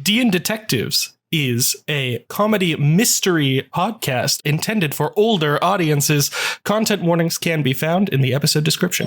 DnDetectives is a comedy mystery podcast intended for older audiences. Content warnings can be found in the episode description.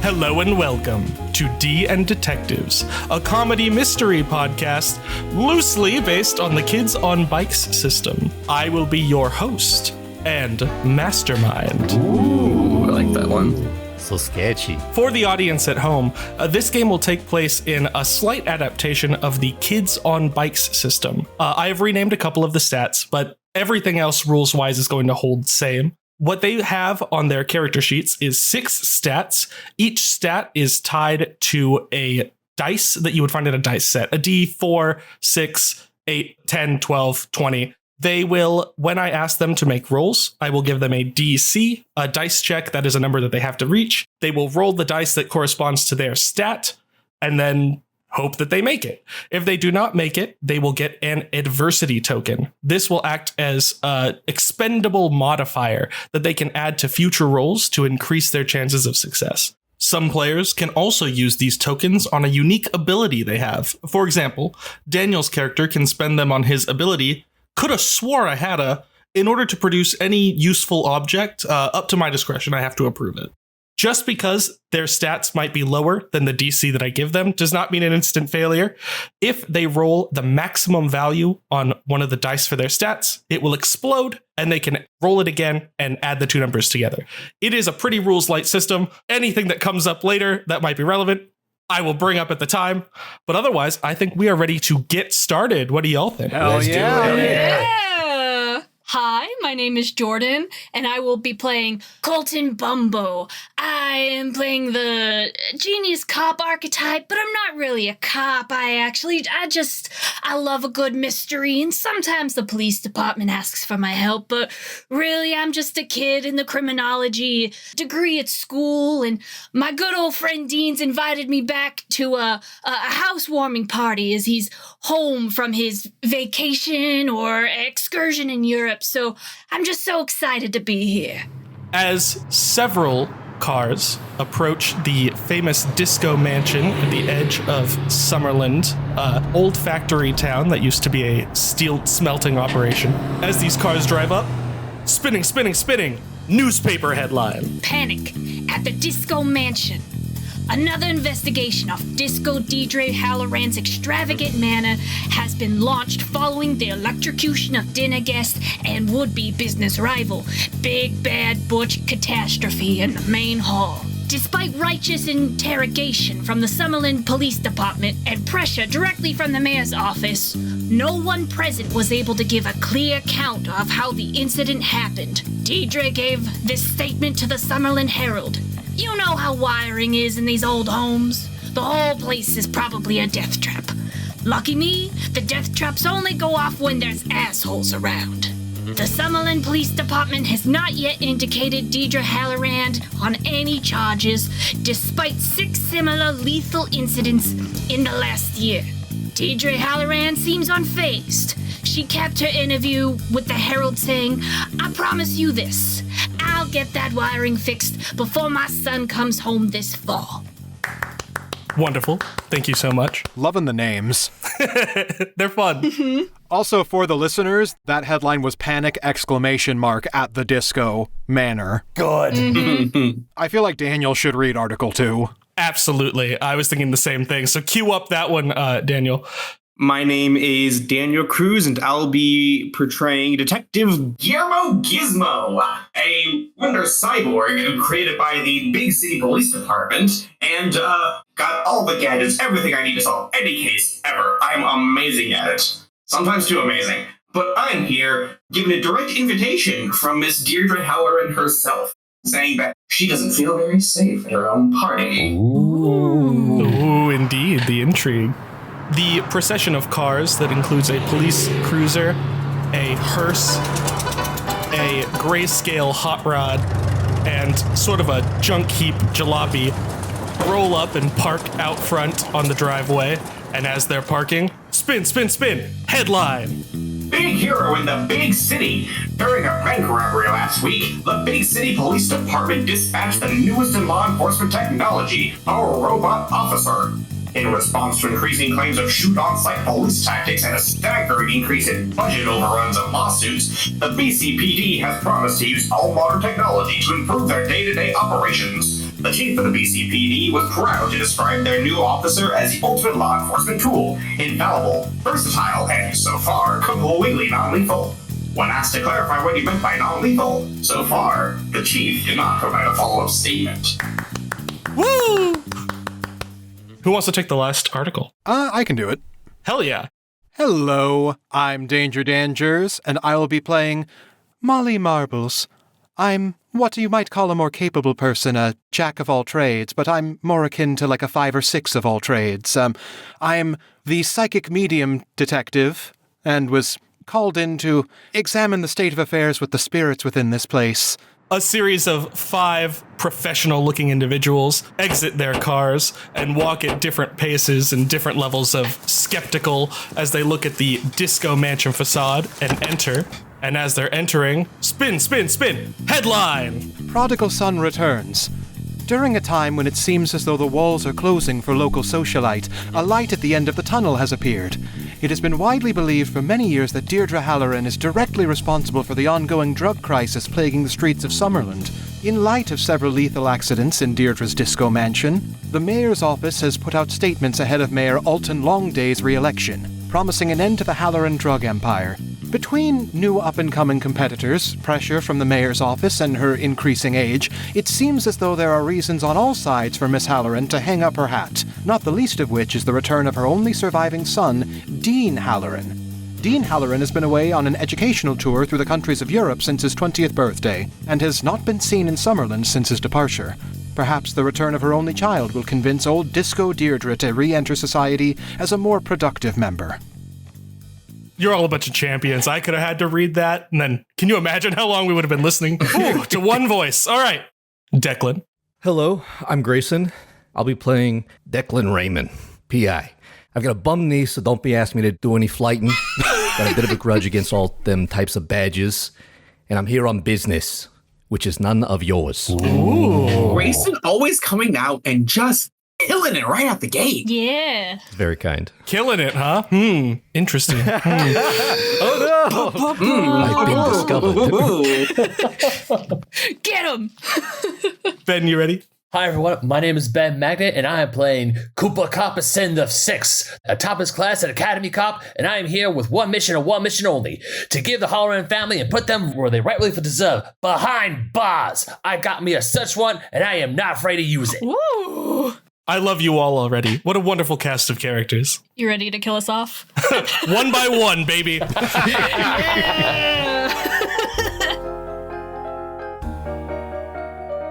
Hello and welcome to DnDetectives, a comedy mystery podcast loosely based on the Kids on Bikes system. I will be your host and mastermind. Ooh, I like that one. So sketchy. For the audience at home, this game will take place in a slight adaptation of the Kids on Bikes system. I have renamed a couple of the stats, but everything else rules-wise is going to hold the same. What they have on their character sheets is 6 stats. Each stat is tied to a dice that you would find in a dice set. A D4, 6, 8, 10, 12, 20. They will, when I ask them to make rolls, I will give them a DC, a dice check. That is a number that they have to reach. They will roll the dice that corresponds to their stat and then hope that they make it. If they do not make it, they will get an adversity token. This will act as an expendable modifier that they can add to future rolls to increase their chances of success. Some players can also use these tokens on a unique ability they have. For example, Daniel's character can spend them on his ability Coulda swore I had in order to produce any useful object. Up to my discretion, I have to approve it. Just because their stats might be lower than the DC that I give them does not mean an instant failure. If they roll the maximum value on one of the dice for their stats, it will explode and they can roll it again and add the two numbers together. It is a pretty rules light system. Anything that comes up later that might be relevant, I will bring up at the time. But otherwise, I think we are ready to get started. What do y'all think? Hell yeah. Yeah! Hi, my name is Jordan, and I will be playing Colton Bumbo. I am playing the genius cop archetype, but I'm not really a cop. I love a good mystery, and sometimes the police department asks for my help, but really I'm just a kid in the criminology degree at school, and my good old friend Dean's invited me back to a housewarming party as he's home from his vacation or excursion in Europe, so I'm just so excited to be here. As several cars approach the famous disco mansion at the edge of Summerland, old factory town that used to be a steel smelting operation. As these cars drive up, spinning, newspaper headline. Panic at the disco mansion. Another investigation of Disco Dierdre Halloran's extravagant manor has been launched following the electrocution of dinner guest and would-be business rival, Big Bad Butch Catastrophe in the main hall. Despite righteous interrogation from the Summerland Police Department and pressure directly from the mayor's office, no one present was able to give a clear account of how the incident happened. Dierdre gave this statement to the Summerland Herald. You know how wiring is in these old homes. The whole place is probably a death trap. Lucky me, the death traps only go off when there's assholes around. The Summerland Police Department has not yet indicated Dierdre Halloran on any charges, despite 6 similar lethal incidents in the last year. Dierdre Halloran seems unfazed. She capped her interview with the Herald saying, "I promise you this. I'll get that wiring fixed before my son comes home this fall." Wonderful. Thank you so much. Loving the names. They're fun. Also, for the listeners, that headline was panic ! At the disco manor. Good. I feel like Daniel should read Article 2. Absolutely. I was thinking the same thing. So cue up that one, Daniel. My name is Daniel Cruz, and I'll be portraying Detective Guillermo Gizmo, a wonder cyborg created by the Big City Police Department, and got all the gadgets, everything I need to solve any case ever. I'm amazing at it. Sometimes too amazing. But I'm here given a direct invitation from Miss Dierdre Halloran herself, saying that she doesn't feel very safe at her own party. Ooh, indeed, the intrigue. The procession of cars that includes a police cruiser, a hearse, a grayscale hot rod, and sort of a junk heap jalopy roll up and park out front on the driveway. And as they're parking, spin, headline. big hero in the big city. During a bank robbery last week, the big city police department dispatched the newest in law enforcement technology, a robot officer. In response to increasing claims of shoot-on-sight police tactics and a staggering increase in budget overruns and lawsuits, the BCPD has promised to use all modern technology to improve their day-to-day operations. The chief of the BCPD was proud to describe their new officer as the ultimate law enforcement tool, infallible, versatile, and, so far, completely non-lethal. When asked to clarify what he meant by non-lethal, so far, the chief did not provide a follow-up statement. Woo! Who wants to take the last article? I can do it. Hell yeah. Hello, I'm Jerz, and I will be playing Molly Marbles. I'm what you might call a more capable person, a jack of all trades, but I'm more akin to like a 5 or 6 of all trades. I'm the psychic medium detective, and was called in to examine the state of affairs with the spirits within this place. A series of 5 professional-looking individuals exit their cars and walk at different paces and different levels of skeptical as they look at the disco mansion facade and enter. And as they're entering, spin, spin, spin, headline! Prodigal Son returns. During a time when it seems as though the walls are closing for local socialite, a light at the end of the tunnel has appeared. It has been widely believed for many years that Dierdre Halloran is directly responsible for the ongoing drug crisis plaguing the streets of Summerland. In light of several lethal accidents in Deirdre's disco mansion, the mayor's office has put out statements ahead of Mayor Alton Longday's re-election, promising an end to the Halloran drug empire. Between new up-and-coming competitors, pressure from the mayor's office, and her increasing age, it seems as though there are reasons on all sides for Miss Halloran to hang up her hat, not the least of which is the return of her only surviving son, Dean Halloran. Dean Halloran has been away on an educational tour through the countries of Europe since his 20th birthday, and has not been seen in Summerland since his departure. Perhaps the return of her only child will convince old Disco Dierdre to re-enter society as a more productive member. You're all a bunch of champions. I could have had to read that, and then can you imagine how long we would have been listening to one voice? All right, Deklan. Hello, I'm Grayson. I'll be playing Deklan Raymond, PI. I've got a bum knee, so don't be asking me to do any flighting. Got a bit of a grudge against all them types of badges. And I'm here on business, which is none of yours. Ooh. Grayson always coming out and just killing it right out the gate. Yeah. It's very kind. Killing it, huh? Interesting. Oh no! I've been discovered. Get him! Ben, you ready? Hi everyone, my name is Ben Magnet, and I am playing Cooper Copperson of 6, a topless class at Academy Cop, and I am here with one mission and one mission only, to give the Halloran family and put them where they rightfully deserve, behind bars. I got me a such one, and I am not afraid to use it. Ooh. I love you all already. What a wonderful cast of characters. You ready to kill us off? One by one, baby.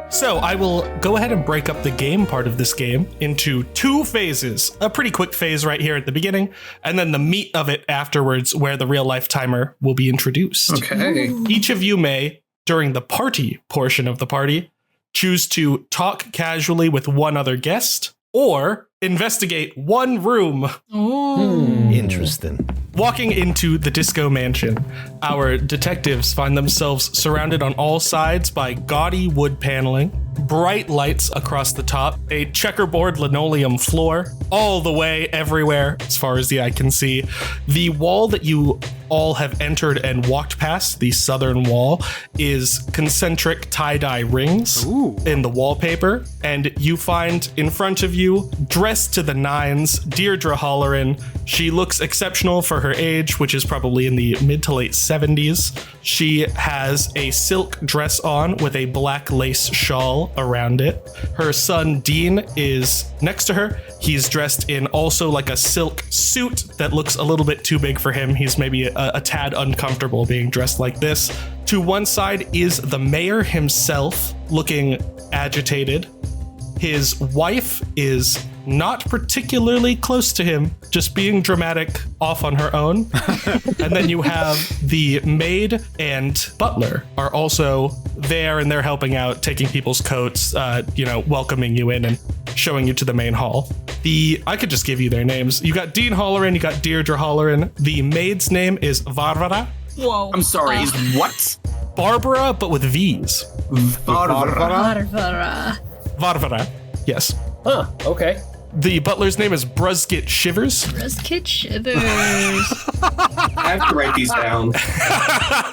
So I will go ahead and break up the game part of this game into 2 phases. A pretty quick phase right here at the beginning, and then the meat of it afterwards where the real life timer will be introduced. Okay. Each of you may, during the party portion of the party, choose to talk casually with one other guest or investigate one room. Ooh. Interesting. Walking into the disco mansion, our detectives find themselves surrounded on all sides by gaudy wood paneling, bright lights across the top, a checkerboard linoleum floor, all the way everywhere as far as the eye can see. The wall that you all have entered and walked past, the southern wall, is concentric tie-dye rings in the wallpaper, and you find in front of you, dressed to the nines, Dierdre Halloran. She looks exceptional for her age, which is probably in the mid to late 70s. She has a silk dress on with a black lace shawl around it. Her son Dean is next to her. He's dressed in also like a silk suit that looks a little bit too big for him. He's maybe a tad uncomfortable being dressed like this. To one side is the mayor himself, looking agitated. His wife is not particularly close to him, just being dramatic off on her own. And then you have the maid and butler are also there, and they're helping out, taking people's coats, welcoming you in and showing you to the main hall. I could just give you their names. You got Dean Halloran, you got Dierdre Halloran. The maid's name is Varvara. Whoa. I'm sorry, is what? Barbara, but with V's. Varvara. Varvara. Yes. Huh, okay. The butler's name is Brusket Shivers. Brusket Shivers. I have to write these down.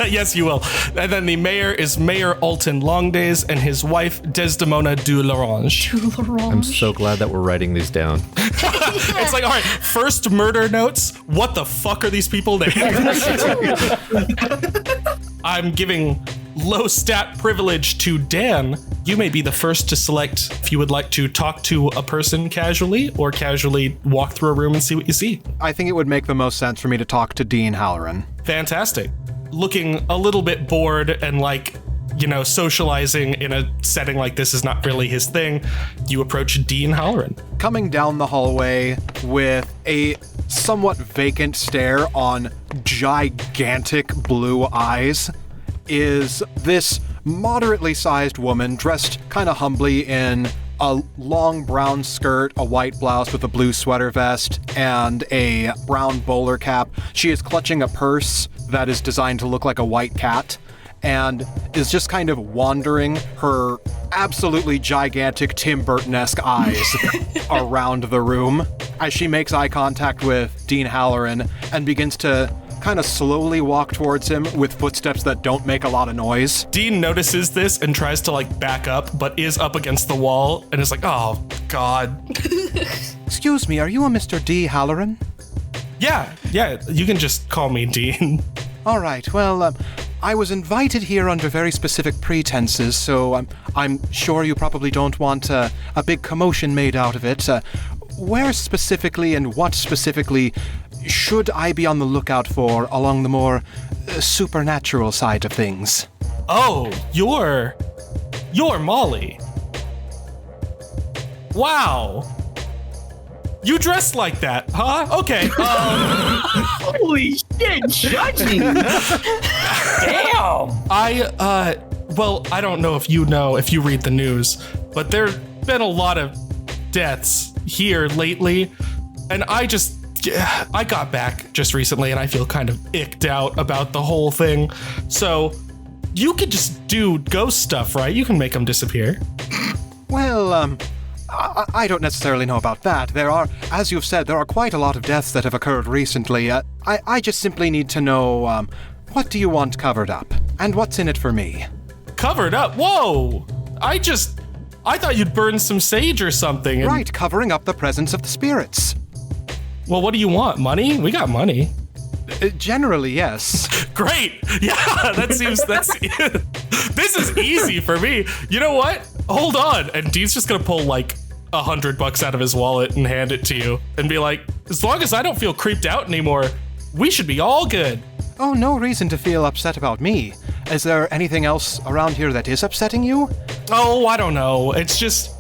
Yes, you will. And then the mayor is Mayor Alton Longdays and his wife Desdemona du Lorange. I'm so glad that we're writing these down. It's like, all right, first murder notes. What the fuck are these people named? I'm giving low stat privilege to Dan. You may be the first to select if you would like to talk to a person casually or casually walk through a room and see what you see. I think it would make the most sense for me to talk to Dean Halloran. Fantastic. Looking a little bit bored and like, you know, socializing in a setting like this is not really his thing, you approach Dean Halloran. Coming down the hallway with a somewhat vacant stare on gigantic blue eyes is this moderately sized woman dressed kind of humbly in a long brown skirt, a white blouse with a blue sweater vest, and a brown bowler cap. She is clutching a purse that is designed to look like a white cat and is just kind of wandering her absolutely gigantic Tim Burton-esque eyes around the room as she makes eye contact with Dean Halloran and begins to kind of slowly walk towards him with footsteps that don't make a lot of noise. Dean notices this and tries to like back up, but is up against the wall and is like, oh, God. Excuse me, are you a Mr. D. Halloran? Yeah, you can just call me Dean. All right, well, I was invited here under very specific pretenses, so I'm sure you probably don't want a big commotion made out of it. Where specifically and what specifically should I be on the lookout for along the more supernatural side of things? Oh, you're Molly. Wow. You dressed like that, huh? Okay. Holy shit, judging! Damn! I don't know if you read the news, but there's been a lot of deaths here lately, and I got back just recently and I feel kind of icked out about the whole thing. So you could just do ghost stuff, right? You can make them disappear. Well, I don't necessarily know about that. There are, as you've said, there are quite a lot of deaths that have occurred recently. I just simply need to know, what do you want covered up? And what's in it for me? Covered up? Whoa! I thought you'd burn some sage or something. Right, covering up the presence of the spirits. Well, what do you want? Money? We got money. Generally, yes. Great. Yeah, this is easy for me. You know what? Hold on. And Dean's just gonna pull like $100 out of his wallet and hand it to you and be like, as long as I don't feel creeped out anymore, we should be all good. Oh, no reason to feel upset about me. Is there anything else around here that is upsetting you? Oh, I don't know. It's just...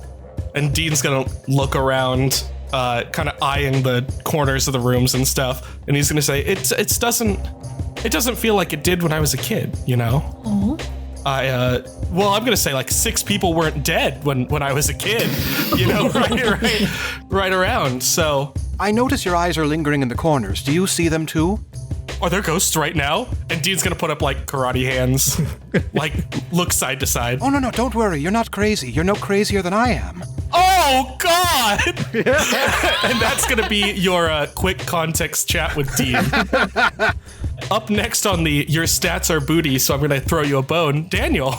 And Dean's gonna look around, kind of eyeing the corners of the rooms and stuff, and he's gonna say, it doesn't feel like it did when I was a kid, you know? I'm gonna say like 6 people weren't dead when I was a kid, you know, right around, so... I notice your eyes are lingering in the corners. Do you see them too? Are there ghosts right now? And Dean's gonna put up like karate hands, like look side to side. Oh, no, don't worry. You're not crazy. You're no crazier than I am. Oh, God! And that's gonna be your quick context chat with Dean. Up next on the Your Stats Are Booty, so I'm gonna throw you a bone. Daniel.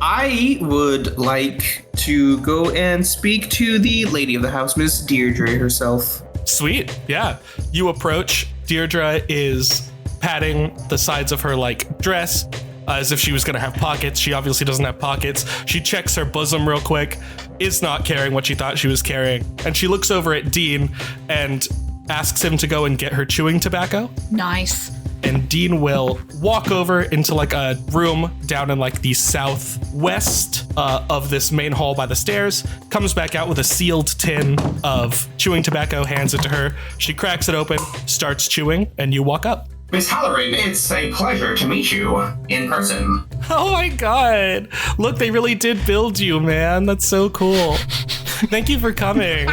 I would like to go and speak to the lady of the house, Miss Dierdre herself. Sweet, yeah. You approach. Dierdre is patting the sides of her like dress as if she was gonna have pockets. She obviously doesn't have pockets. She checks her bosom real quick, is not carrying what she thought she was carrying, and she looks over at Dean and asks him to go and get her chewing tobacco. Nice. And Dean will walk over into like a room down in like the southwest of this main hall by the stairs, comes back out with a sealed tin of chewing tobacco, hands it to her. She cracks it open, starts chewing, and you walk up. Miss Halloran, it's a pleasure to meet you in person. Oh my God. Look, they really did build you, man. That's so cool. Thank you for coming.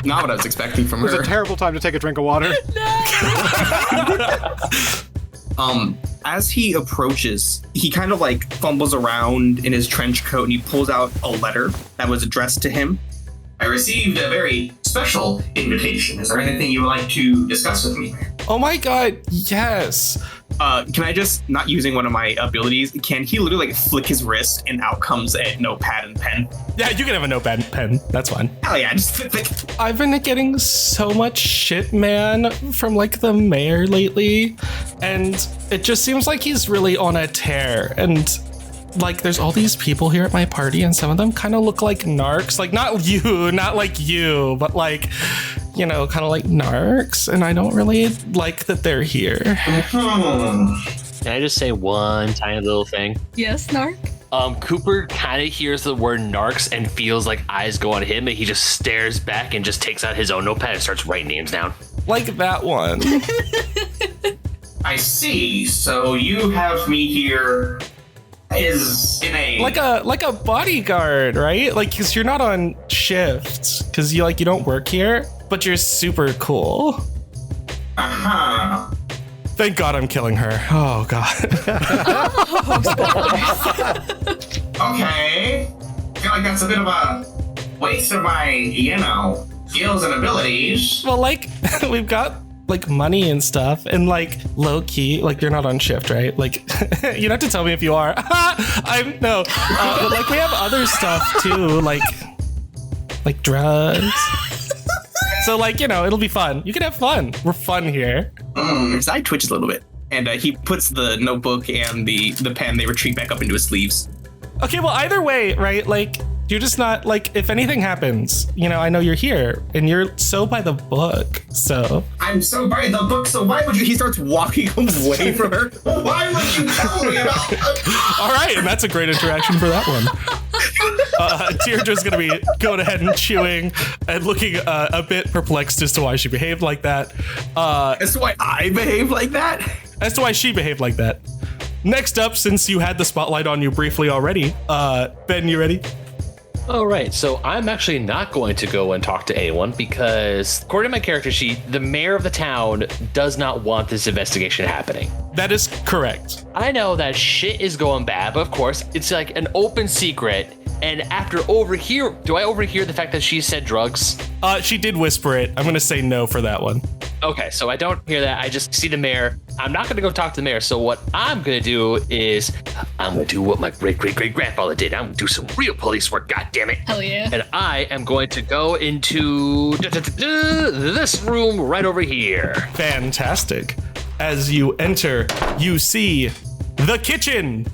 Not what I was expecting from It was her. a terrible time to take a drink of water. As he approaches, he kind of like fumbles around in his trench coat and he pulls out a letter that was addressed to him. I received a very special invitation. Is there anything you would like to discuss with me? Oh my god, yes. Can I just, not using one of my abilities, can he literally like flick his wrist and out comes a notepad and pen? Yeah, you can have a notepad and pen. That's fine. Hell yeah, just flick. I've been getting so much shit, man, from like the mayor lately. And it just seems like he's really on a tear. And like there's all these people here at my party and some of them kind of look like narcs. Like not like you, but like, you know, kind of like narcs. And I don't really like that they're here. Can I just say one tiny little thing? Yes, Nark? Cooper kind of hears the word narcs and feels like eyes go on him, and he just stares back and just takes out his own notepad and starts writing names down. Like that one. I see. So you have me here is in a like a bodyguard, right? Like, cause you're not on shift, cause you don't work here, but you're super cool. Uh-huh. Thank God I'm killing her. Oh God. Okay. I feel like that's a bit of a waste of my, skills and abilities. Well, like we've got like money and stuff, and like low key, like you're not on shift, right? Like you don't have to tell me if you are. I'm no, but like we have other stuff too, like drugs. So like it'll be fun. You can have fun. We're fun here. His eye twitches a little bit, and he puts the notebook and the pen. They retreat back up into his sleeves. Okay, well either way, right? Like you're just not like if anything happens, I know you're here and you're so by the book. So I'm so by the book. So why would you? He starts walking away from her. Why would you tell me about? All right, and that's a great interaction for that one. Deirdre's gonna be going ahead and chewing and looking a bit perplexed as to why she behaved like that. As to why I behave like that? As to why she behaved like that. Next up, since you had the spotlight on you briefly already, Ben, you ready? All right, so I'm actually not going to go and talk to anyone because, according to my character sheet, the mayor of the town does not want this investigation happening. That is correct. I know that shit is going bad, but of course, it's like an open secret. And after do I overhear the fact that she said drugs? She did whisper it. I'm gonna say no for that one. Okay, so I don't hear that. I just see the mayor. I'm not gonna go talk to the mayor. So what I'm gonna do is I'm gonna do what my great-great-great-grandfather did. I'm gonna do some real police work, goddammit. Hell yeah. And I am going to go into this room right over here. Fantastic. As you enter, you see the kitchen.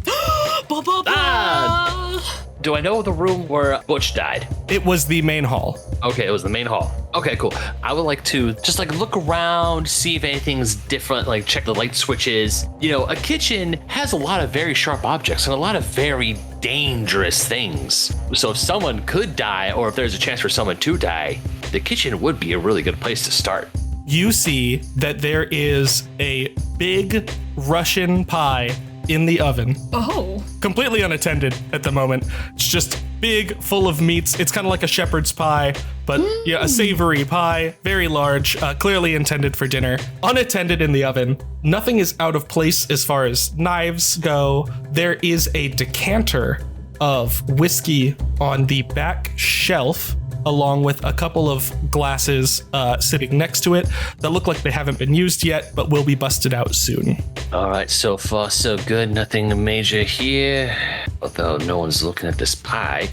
Do I know the room where Butch died? It was the main hall. Okay, it was the main hall. Okay, cool. I would like to just look around, see if anything's different, check the light switches. A kitchen has a lot of very sharp objects and a lot of very dangerous things. So if someone could die, or if there's a chance for someone to die, the kitchen would be a really good place to start. You see that there is a big Russian pie in the oven. Oh. Completely unattended at the moment. It's just big, full of meats. It's kind of like a shepherd's pie, but a savory pie, very large, clearly intended for dinner. Unattended in the oven. Nothing is out of place as far as knives go. There is a decanter of whiskey on the back shelf, along with a couple of glasses sitting next to it that look like they haven't been used yet, but will be busted out soon. All right, so far so good. Nothing major here. Although no one's looking at this pie.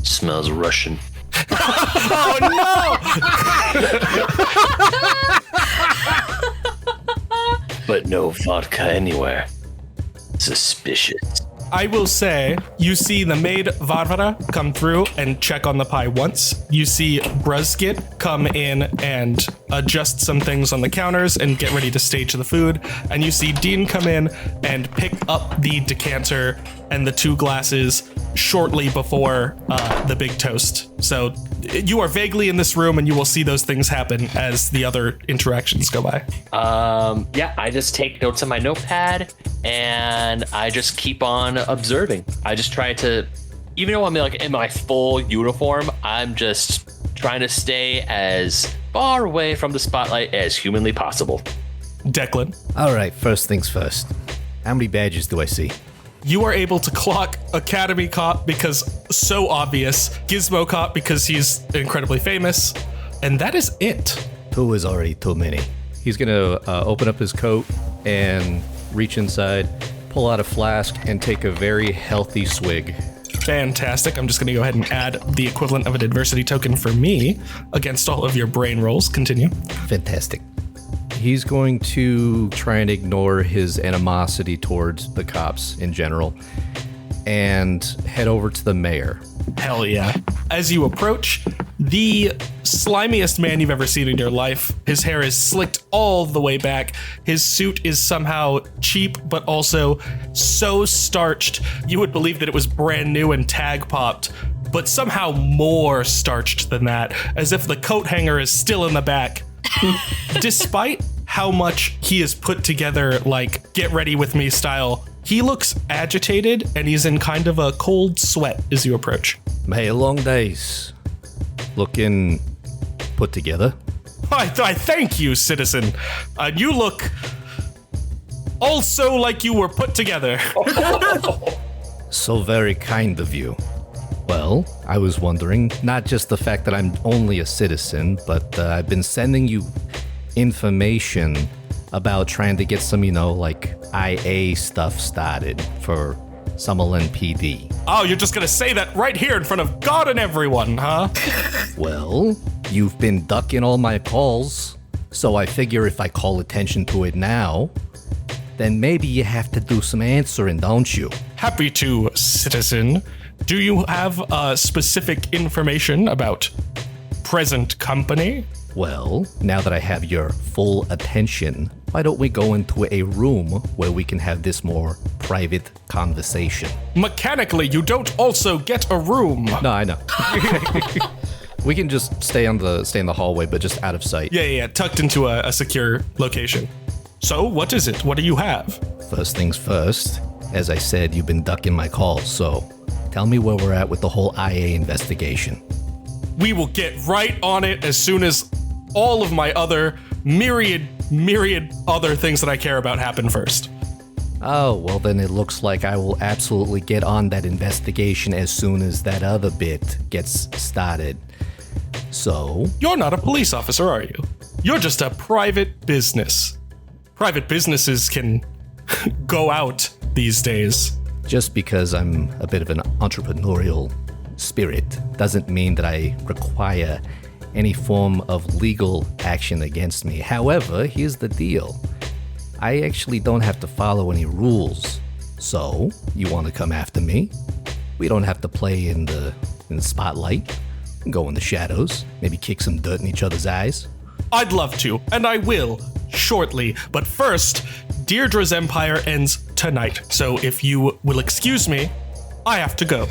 Smells Russian. Oh no! But no vodka anywhere. Suspicious. I will say, you see the maid Varvara come through and check on the pie once. You see Bruzkit come in and adjust some things on the counters and get ready to stage the food. And you see Dean come in and pick up the decanter and the two glasses shortly before the big toast. So you are vaguely in this room and you will see those things happen as the other interactions go by. Yeah, I just take notes on my notepad and I just keep on observing. I just try to even though I'm like in my full uniform, I'm just trying to stay as far away from the spotlight as humanly possible. Declan, All right, first things first. How many badges do I see? you are able to clock Academy Cop because so obvious, Gizmo Cop because he's incredibly famous, and that is it. 2 is already too many. He's gonna open up his coat and reach inside, pull out a flask, and take a very healthy swig. Fantastic. I'm just going to go ahead and add the equivalent of an adversity token for me against all of your brain rolls. Continue. Fantastic. He's going to try and ignore his animosity towards the cops in general and head over to the mayor. Hell yeah. As you approach, the slimiest man you've ever seen in your life. His hair is slicked all the way back. His suit is somehow cheap, but also so starched, you would believe that it was brand new and tag popped, but somehow more starched than that, as if the coat hanger is still in the back. Despite how much he is put together, like get ready with me style, he looks agitated and he's in kind of a cold sweat as you approach. May long days. Looking put together. I thank you, citizen. You look also like you were put together. So very kind of you. Well, I was wondering, not just the fact that I'm only a citizen, but I've been sending you information about trying to get some, like IA stuff started for Summerlin PD. Oh, you're just gonna say that right here in front of God and everyone, huh? Well, you've been ducking all my calls, so I figure if I call attention to it now, then maybe you have to do some answering, don't you? Happy to, citizen. Do you have specific information about present company? Well, now that I have your full attention, why don't we go into a room where we can have this more private conversation? Mechanically, you don't also get a room. No, I know. We can just stay in the hallway, but just out of sight. Yeah, tucked into a secure location. So, what is it? What do you have? First things first, as I said, you've been ducking my calls, so tell me where we're at with the whole IA investigation. We will get right on it as soon as all of my other myriad other things that I care about happen first. Oh, well then it looks like I will absolutely get on that investigation as soon as that other bit gets started. So? You're not a police officer, are you? You're just a private business. Private businesses can go out these days. Just because I'm a bit of an entrepreneurial spirit doesn't mean that I require any form of legal action against me. However, here's the deal. I actually don't have to follow any rules. So, you want to come after me? We don't have to play in the spotlight. We can go in the shadows, maybe kick some dirt in each other's eyes. I'd love to, and I will, shortly. But first, Dierdre's empire ends tonight. So if you will excuse me, I have to go.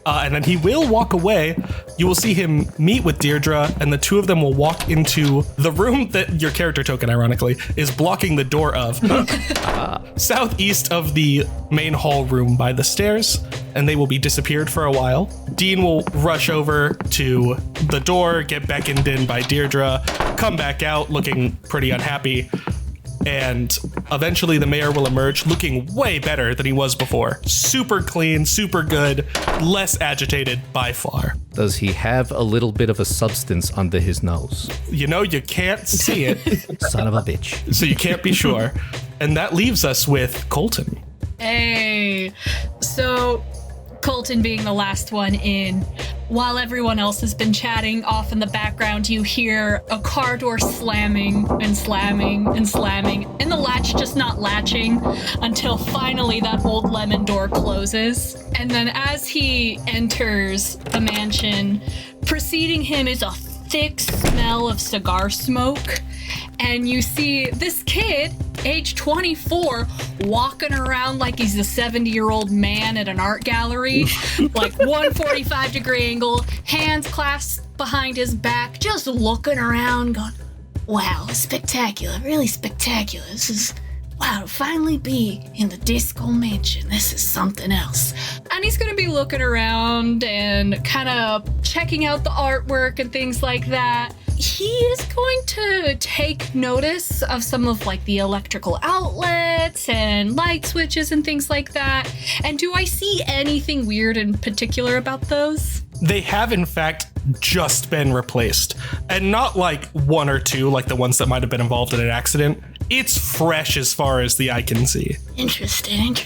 And then he will walk away. You will see him meet with Dierdre, and the two of them will walk into the room that your character token, ironically, is blocking the door of. Southeast of the main hall room by the stairs, and they will be disappeared for a while. Dean will rush over to the door, get beckoned in by Dierdre, come back out looking pretty unhappy. And eventually the mayor will emerge looking way better than he was before. Super clean, super good, less agitated by far. Does he have a little bit of a substance under his nose? You can't see it. Son of a bitch. So you can't be sure. And that leaves us with Colton. Hey, so Colton being the last one in. While everyone else has been chatting, off in the background, you hear a car door slamming and slamming and slamming, and the latch just not latching until finally that old lemon door closes. And then as he enters the mansion, preceding him is a thick smell of cigar smoke. And you see this kid, age 24, walking around like he's a 70-year-old man at an art gallery, like 145-degree angle, hands clasped behind his back, just looking around going, wow, spectacular, really spectacular. This wow, to finally be in the disco mansion. This is something else. And he's going to be looking around and kind of checking out the artwork and things like that. He is going to take notice of some of like the electrical outlets and light switches and things like that. And do I see anything weird in particular about those? They have, in fact, just been replaced. And not like one or two, like the ones that might have been involved in an accident. It's fresh as far as the eye can see. Interesting.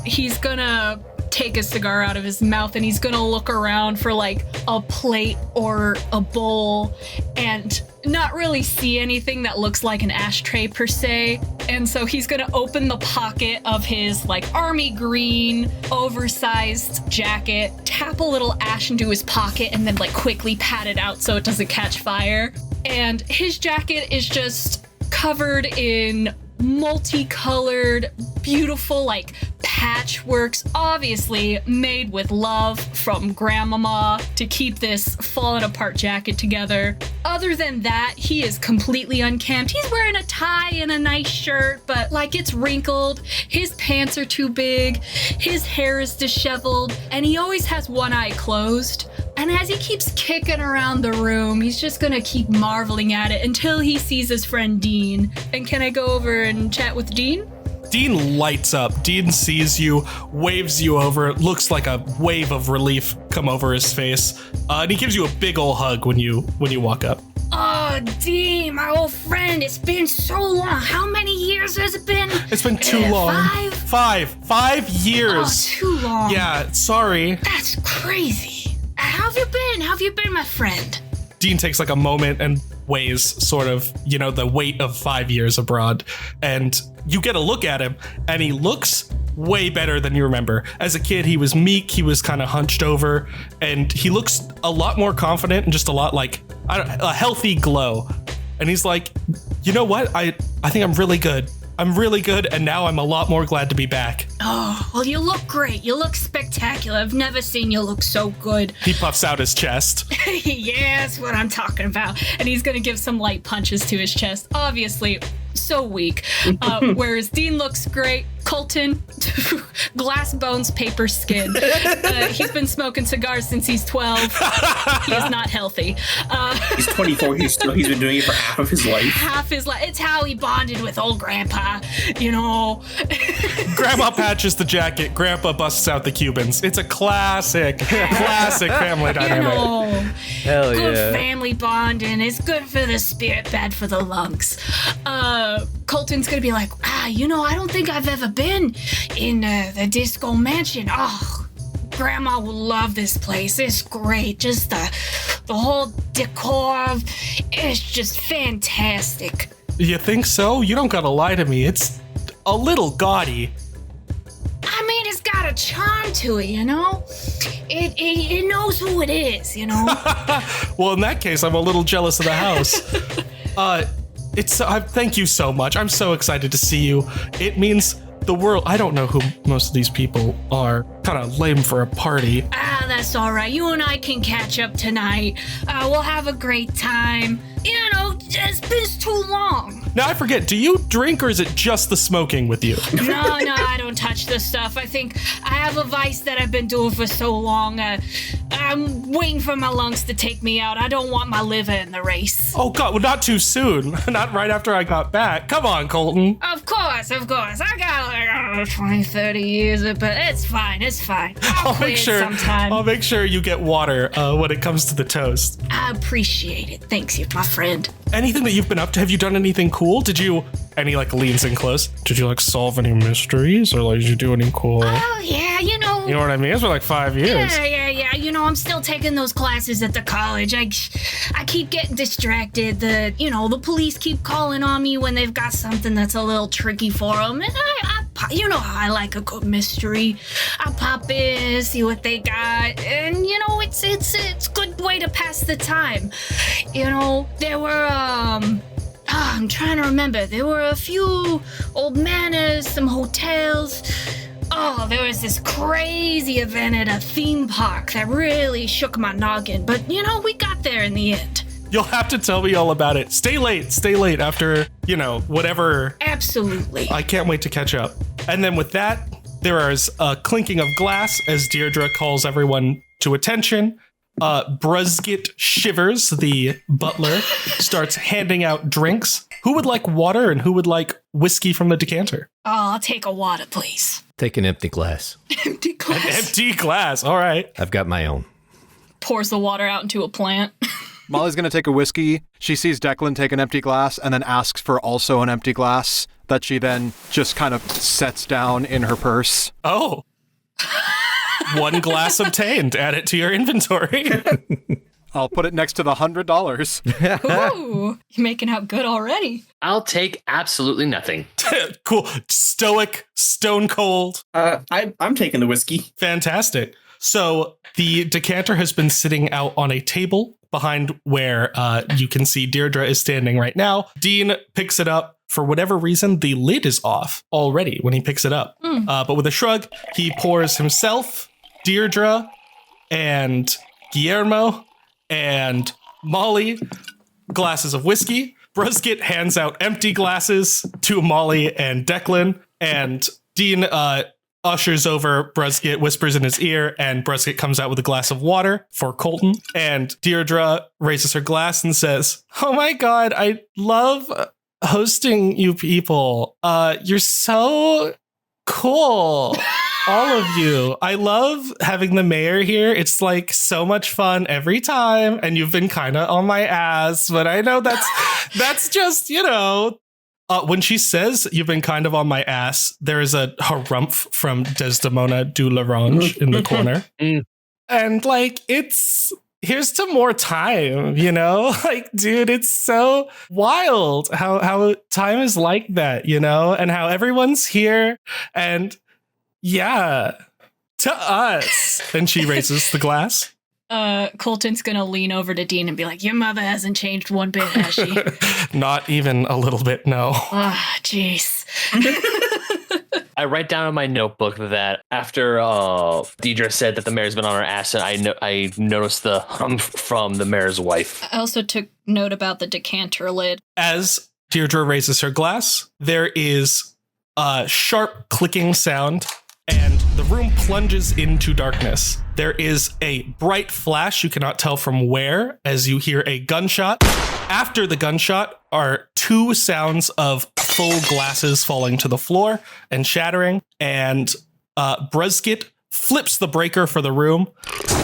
He's gonna take a cigar out of his mouth and he's gonna look around for like a plate or a bowl and not really see anything that looks like an ashtray per se. And so he's gonna open the pocket of his like army green oversized jacket, tap a little ash into his pocket, and then like quickly pat it out so it doesn't catch fire. And his jacket is just covered in multicolored, beautiful, like patchworks, obviously made with love from Grandmama to keep this fallen apart jacket together. Other than that, he is completely unkempt. He's wearing a tie and a nice shirt, but like it's wrinkled. His pants are too big. His hair is disheveled, and he always has one eye closed. And as he keeps kicking around the room, he's just gonna keep marveling at it until he sees his friend Dean. And can I go over and chat with Dean? Dean lights up. Dean sees you, waves you over. It looks like a wave of relief come over his face. And he gives you a big ol' hug when you walk up. Oh, Dean, my old friend, it's been so long. How many years has it been? It's been too long. 5 years. Oh, too long. Yeah, sorry. That's crazy. How have you been? How have you been, my friend? Dean takes like a moment and weighs sort of, the weight of 5 years abroad. And you get a look at him and he looks way better than you remember. As a kid, he was meek, he was kind of hunched over, and he looks a lot more confident and just a lot like a healthy glow. And he's like, you know what? I think I'm really good. I'm really good, and now I'm a lot more glad to be back. Oh, well, you look great. You look spectacular. I've never seen you look so good. He puffs out his chest. Yeah, that's what I'm talking about. And he's going to give some light punches to his chest. Obviously, so weak. Whereas Dean looks great. Colton, glass bones, paper skin. He's been smoking cigars since he's 12. He is not healthy. He's 24. He's been doing it for half of his life. It's how he bonded with old Grandpa, Grandma patches the jacket. Grandpa busts out the Cubans. It's a classic family dynamic. Hell good yeah. family bonding. It's good for the spirit, bad for the lungs. Colton's gonna be like, I don't think I've ever been in the disco mansion. Oh, Grandma will love this place. It's great. Just the whole decor. It's just fantastic. You think so? You don't gotta lie to me. It's a little gaudy. I mean, it's got a charm to it, It knows who it is, Well, in that case, I'm a little jealous of the house. Thank you so much. I'm so excited to see you. It means the world. I don't know who most of these people are. Kind of lame for a party. That's all right. You and I can catch up tonight. We'll have a great time. It's been too long. Now, I forget, do you drink or is it just the smoking with you? No, I don't touch this stuff. I think I have a vice that I've been doing for so long. I'm waiting for my lungs to take me out. I don't want my liver in the race. Oh, God, well, not too soon. Not right after I got back. Come on, Colton. Of course. I got like 20, 30 years, but it's fine. I'll make sure. Sometime. I'll make sure you get water when it comes to the toast. I appreciate it. Thanks, you, my friend. Anything that you've been up to? Have you done anything cool? And he leans in close. Did you solve any mysteries or did you do any cool? Oh yeah, You know what I mean? It's been 5 years. Yeah. I'm still taking those classes at the college. I keep getting distracted. The police keep calling on me when they've got something that's a little tricky for them. And how I like a good mystery. I pop in, see what they got, and it's a good way to pass the time. There were I'm trying to remember. There were a few old manors, some hotels. Oh, there was this crazy event at a theme park that really shook my noggin. But, we got there in the end. You'll have to tell me all about it. Stay late after, whatever. Absolutely. I can't wait to catch up. And then with that, there is a clinking of glass as Dierdre calls everyone to attention. Bruzgit Shivers, the butler, starts handing out drinks. Who would like water and who would like whiskey from the decanter? I'll take a water, please. Take an empty glass. Empty glass. An empty glass. All right. I've got my own. Pours the water out into a plant. Molly's going to take a whiskey. She sees Deklan take an empty glass and then asks for also an empty glass that she then just kind of sets down in her purse. Oh. One glass obtained. Add it to your inventory. I'll put it next to the $100. Ooh, you're making out good already. I'll take absolutely nothing. Cool. Stoic, stone cold. I'm taking the whiskey. Fantastic. So the decanter has been sitting out on a table behind where you can see Dierdre is standing right now. Dean picks it up. For whatever reason, the lid is off already when he picks it up. But with a shrug, he pours himself, Dierdre, and Guillermo, and Molly glasses of whiskey. Bruzgit hands out empty glasses to Molly and Deklan, and Dean ushers over Bruzgit, whispers in his ear, and Bruzgit comes out with a glass of water for Colton. And Dierdre raises her glass and says, "Oh my god, I love hosting you people. You're so cool." All of you. I love having the mayor here. It's like so much fun every time. And you've been kind of on my ass, but I know that's just, when she says you've been kind of on my ass, there is a harumph from Desdemona du Larange in the corner. And here's to more time, dude, it's so wild how time is like that, and how everyone's here and yeah, to us. And she raises the glass. Colton's gonna lean over to Dean and be like, "Your mother hasn't changed one bit, has she?" Not even a little bit, no. Ah, jeez. I write down in my notebook that after Dierdre said that the mayor's been on her ass, and I noticed the hum from the mayor's wife. I also took note about the decanter lid. As Dierdre raises her glass, there is a sharp clicking sound, and the room plunges into darkness. There is a bright flash, you cannot tell from where, as you hear a gunshot. After the gunshot are two sounds of full glasses falling to the floor and shattering, and Bruzgit flips the breaker for the room,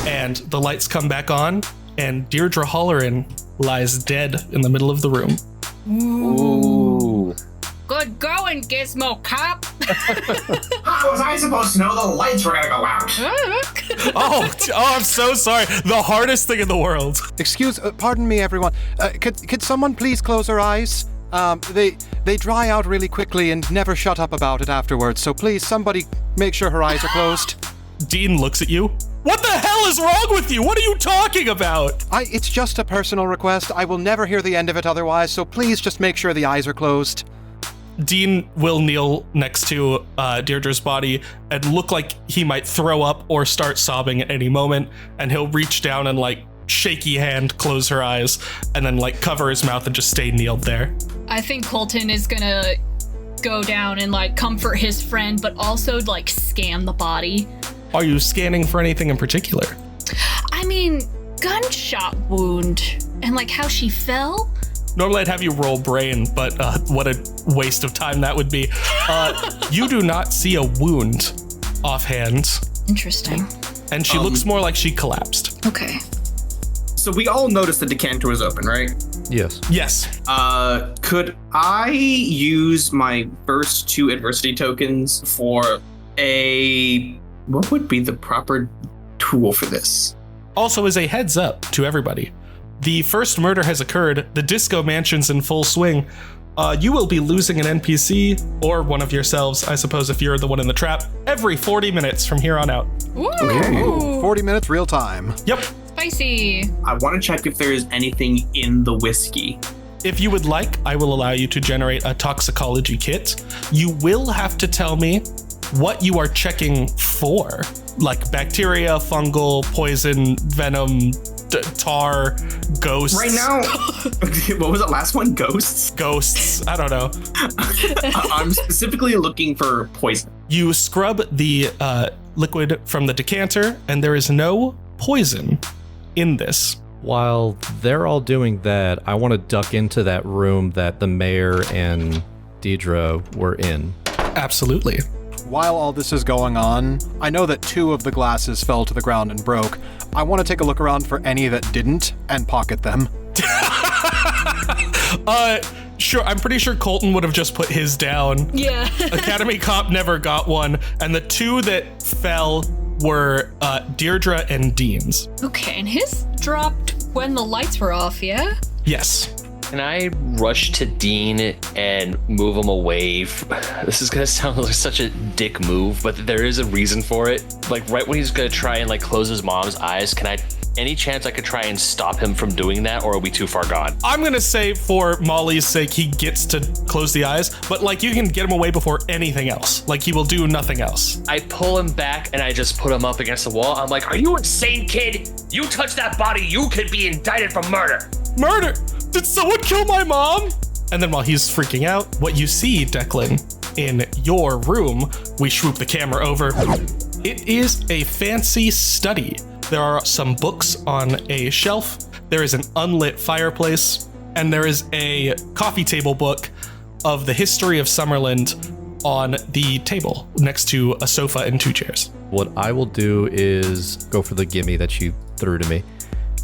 and the lights come back on, and Dierdre Halloran lies dead in the middle of the room. Ooh. Good going, Gizmo cop. How was I supposed to know the lights were gonna go out? Oh, I'm so sorry. The hardest thing in the world. Pardon me, everyone. Could someone please close her eyes? They dry out really quickly and never shut up about it afterwards. So please, somebody make sure her eyes are closed. Dean looks at you. What the hell is wrong with you? What are you talking about? It's just a personal request. I will never hear the end of it otherwise. So please just make sure the eyes are closed. Dean will kneel next to Deirdre's body and look like he might throw up or start sobbing at any moment, and he'll reach down and shaky hand close her eyes and then cover his mouth and just stay kneeled there. I think Colton is gonna go down and comfort his friend, but also scan the body. Are you scanning for anything in particular? I mean, gunshot wound and how she fell. Normally I'd have you roll brain, but what a waste of time that would be. You do not see a wound offhand. Interesting. And she looks more like she collapsed. Okay. So we all noticed the decanter was open, right? Yes. Yes. Could I use my first 2 adversity tokens for what would be the proper tool for this? Also, as a heads up to everybody, the first murder has occurred. The disco mansion's in full swing. You will be losing an NPC or one of yourselves, I suppose, if you're the one in the trap, every 40 minutes from here on out. Ooh. 40 minutes real time. Yep. Spicy. I want to check if there is anything in the whiskey. If you would like, I will allow you to generate a toxicology kit. You will have to tell me what you are checking for, like bacteria, fungal, poison, venom, tar, ghosts. Right now, what was the last one? Ghosts? Ghosts. I don't know. I'm specifically looking for poison. You scrub the liquid from the decanter, and there is no poison in this. While they're all doing that, I want to duck into that room that the mayor and Dierdre were in. Absolutely. While all this is going on, I know that 2 of the glasses fell to the ground and broke. I want to take a look around for any that didn't and pocket them. Sure. I'm pretty sure Colton would have just put his down. Yeah. Academy Cop never got one, and the 2 that fell were Dierdre and Dean's. Okay, and his dropped when the lights were off, yeah? Yes. Can I rush to Dean and move him away? This is gonna sound like such a dick move, but there is a reason for it. Like right when he's gonna try and like close his mom's eyes, any chance I could try and stop him from doing that, or are we too far gone? I'm gonna say for Molly's sake, he gets to close the eyes, but like you can get him away before anything else. Like he will do nothing else. I pull him back and I just put him up against the wall. I'm like, are you insane, kid? You touch that body, you could be indicted for murder. Murder! Did someone kill my mom? And then while he's freaking out, what you see, Deklan, in your room, we swoop the camera over. It is a fancy study. There are some books on a shelf. There is an unlit fireplace, and there is a coffee table book of the history of Summerland on the table next to a sofa and 2 chairs. What I will do is go for the gimme that you threw to me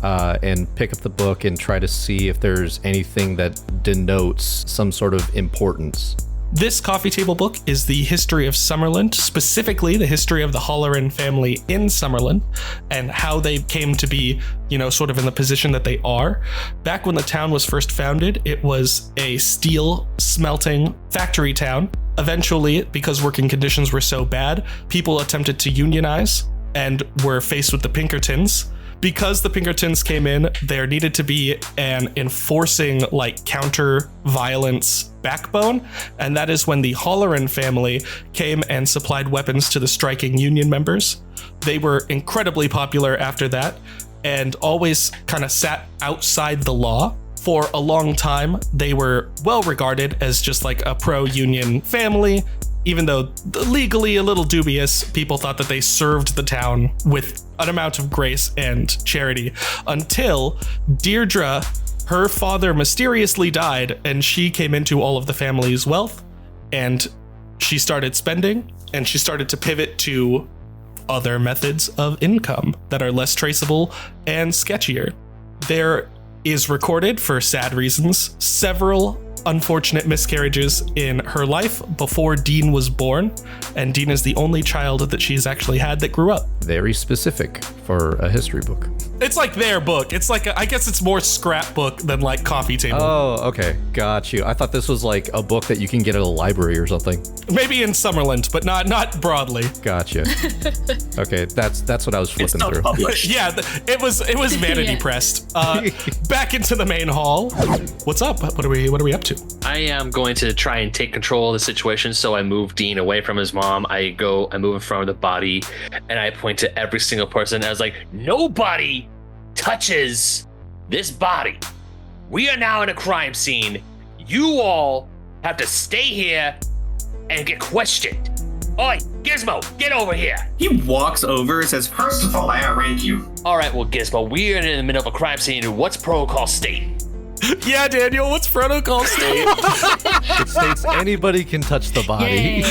and pick up the book and try to see if there's anything that denotes some sort of importance. This coffee table book is the history of Summerland, specifically the history of the Halloran family in Summerland and how they came to be, sort of in the position that they are. Back when the town was first founded, it was a steel smelting factory town. Eventually, because working conditions were so bad, people attempted to unionize and were faced with the Pinkertons. Because the Pinkertons came in, there needed to be an enforcing, counter-violence backbone, and that is when the Halloran family came and supplied weapons to the striking union members. They were incredibly popular after that, and always kind of sat outside the law. For a long time, they were well regarded as just like a pro-union family. Even though legally a little dubious, people thought that they served the town with an amount of grace and charity until Dierdre, her father mysteriously died, and she came into all of the family's wealth, and she started spending, and she started to pivot to other methods of income that are less traceable and sketchier. There is recorded, for sad reasons, several unfortunate miscarriages in her life before Dean was born, and Dean is the only child that she's actually had that grew up. Very specific for a history book. It's like their book. It's like, I guess it's more scrapbook than like coffee table. Oh, okay. Got you. I thought this was like a book that you can get at a library or something. Maybe in Summerland, but not broadly. Gotcha. Okay, that's what I was flipping through. Yeah, it was vanity pressed. Back into the main hall. What's up? What are we up to? I am going to try and take control of the situation, so I move Dean away from his mom. I move in front of the body, and I point to every single person. I was like, nobody touches this body. We are now in a crime scene. You all have to stay here and get questioned. Oi, Gizmo, get over here. He walks over and says, first of all, I outrank you. All right, well, Gizmo, we are in the middle of a crime scene. What's protocol state? Yeah, Daniel, what's protocol state? It states anybody can touch the body.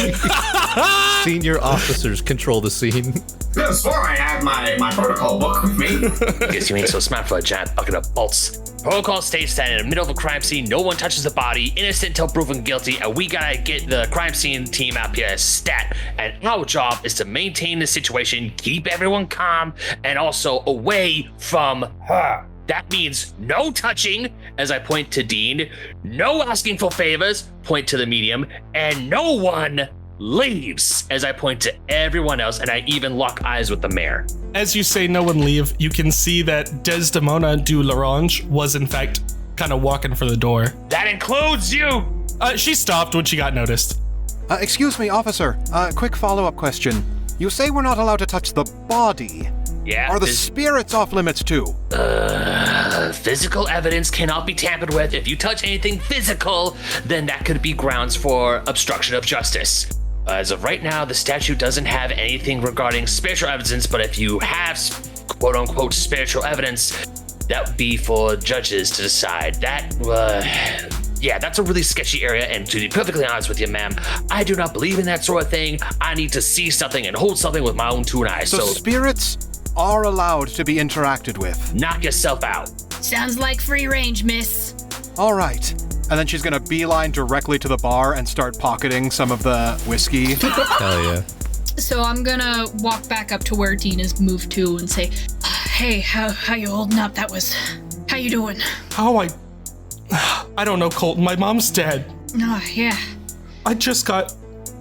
Senior officers control the scene. Could have sworn I had my protocol book with me. I guess you ain't so smart for a giant bucket of bolts. Protocol states that in the middle of a crime scene, no one touches the body, innocent until proven guilty, and we gotta get the crime scene team up here stat. And our job is to maintain the situation, keep everyone calm, and also away from her. That means no touching, as I point to Dean, no asking for favors, point to the medium, and no one leaves, as I point to everyone else, and I even lock eyes with the mayor. As you say no one leave, you can see that Desdemona du Larange was in fact kind of walking for the door. That includes you! She stopped when she got noticed. Excuse me, officer. Quick follow-up question. You say we're not allowed to touch the body. Yeah. Are the spirits off limits too? Physical evidence cannot be tampered with. If you touch anything physical, then that could be grounds for obstruction of justice. As of right now, the statute doesn't have anything regarding spiritual evidence, but if you have quote-unquote spiritual evidence, that would be for judges to decide. That's a really sketchy area, and to be perfectly honest with you, ma'am, I do not believe in that sort of thing. I need to see something and hold something with my own two eyes. So spirits are allowed to be interacted with. Knock yourself out. Sounds like free range, miss. All right. And then she's gonna beeline directly to the bar and start pocketing some of the whiskey. Hell yeah. So I'm gonna walk back up to where Dean has moved to and say, hey, how you holding up? How you doing? I don't know, Colton. My mom's dead. Oh, yeah. I just got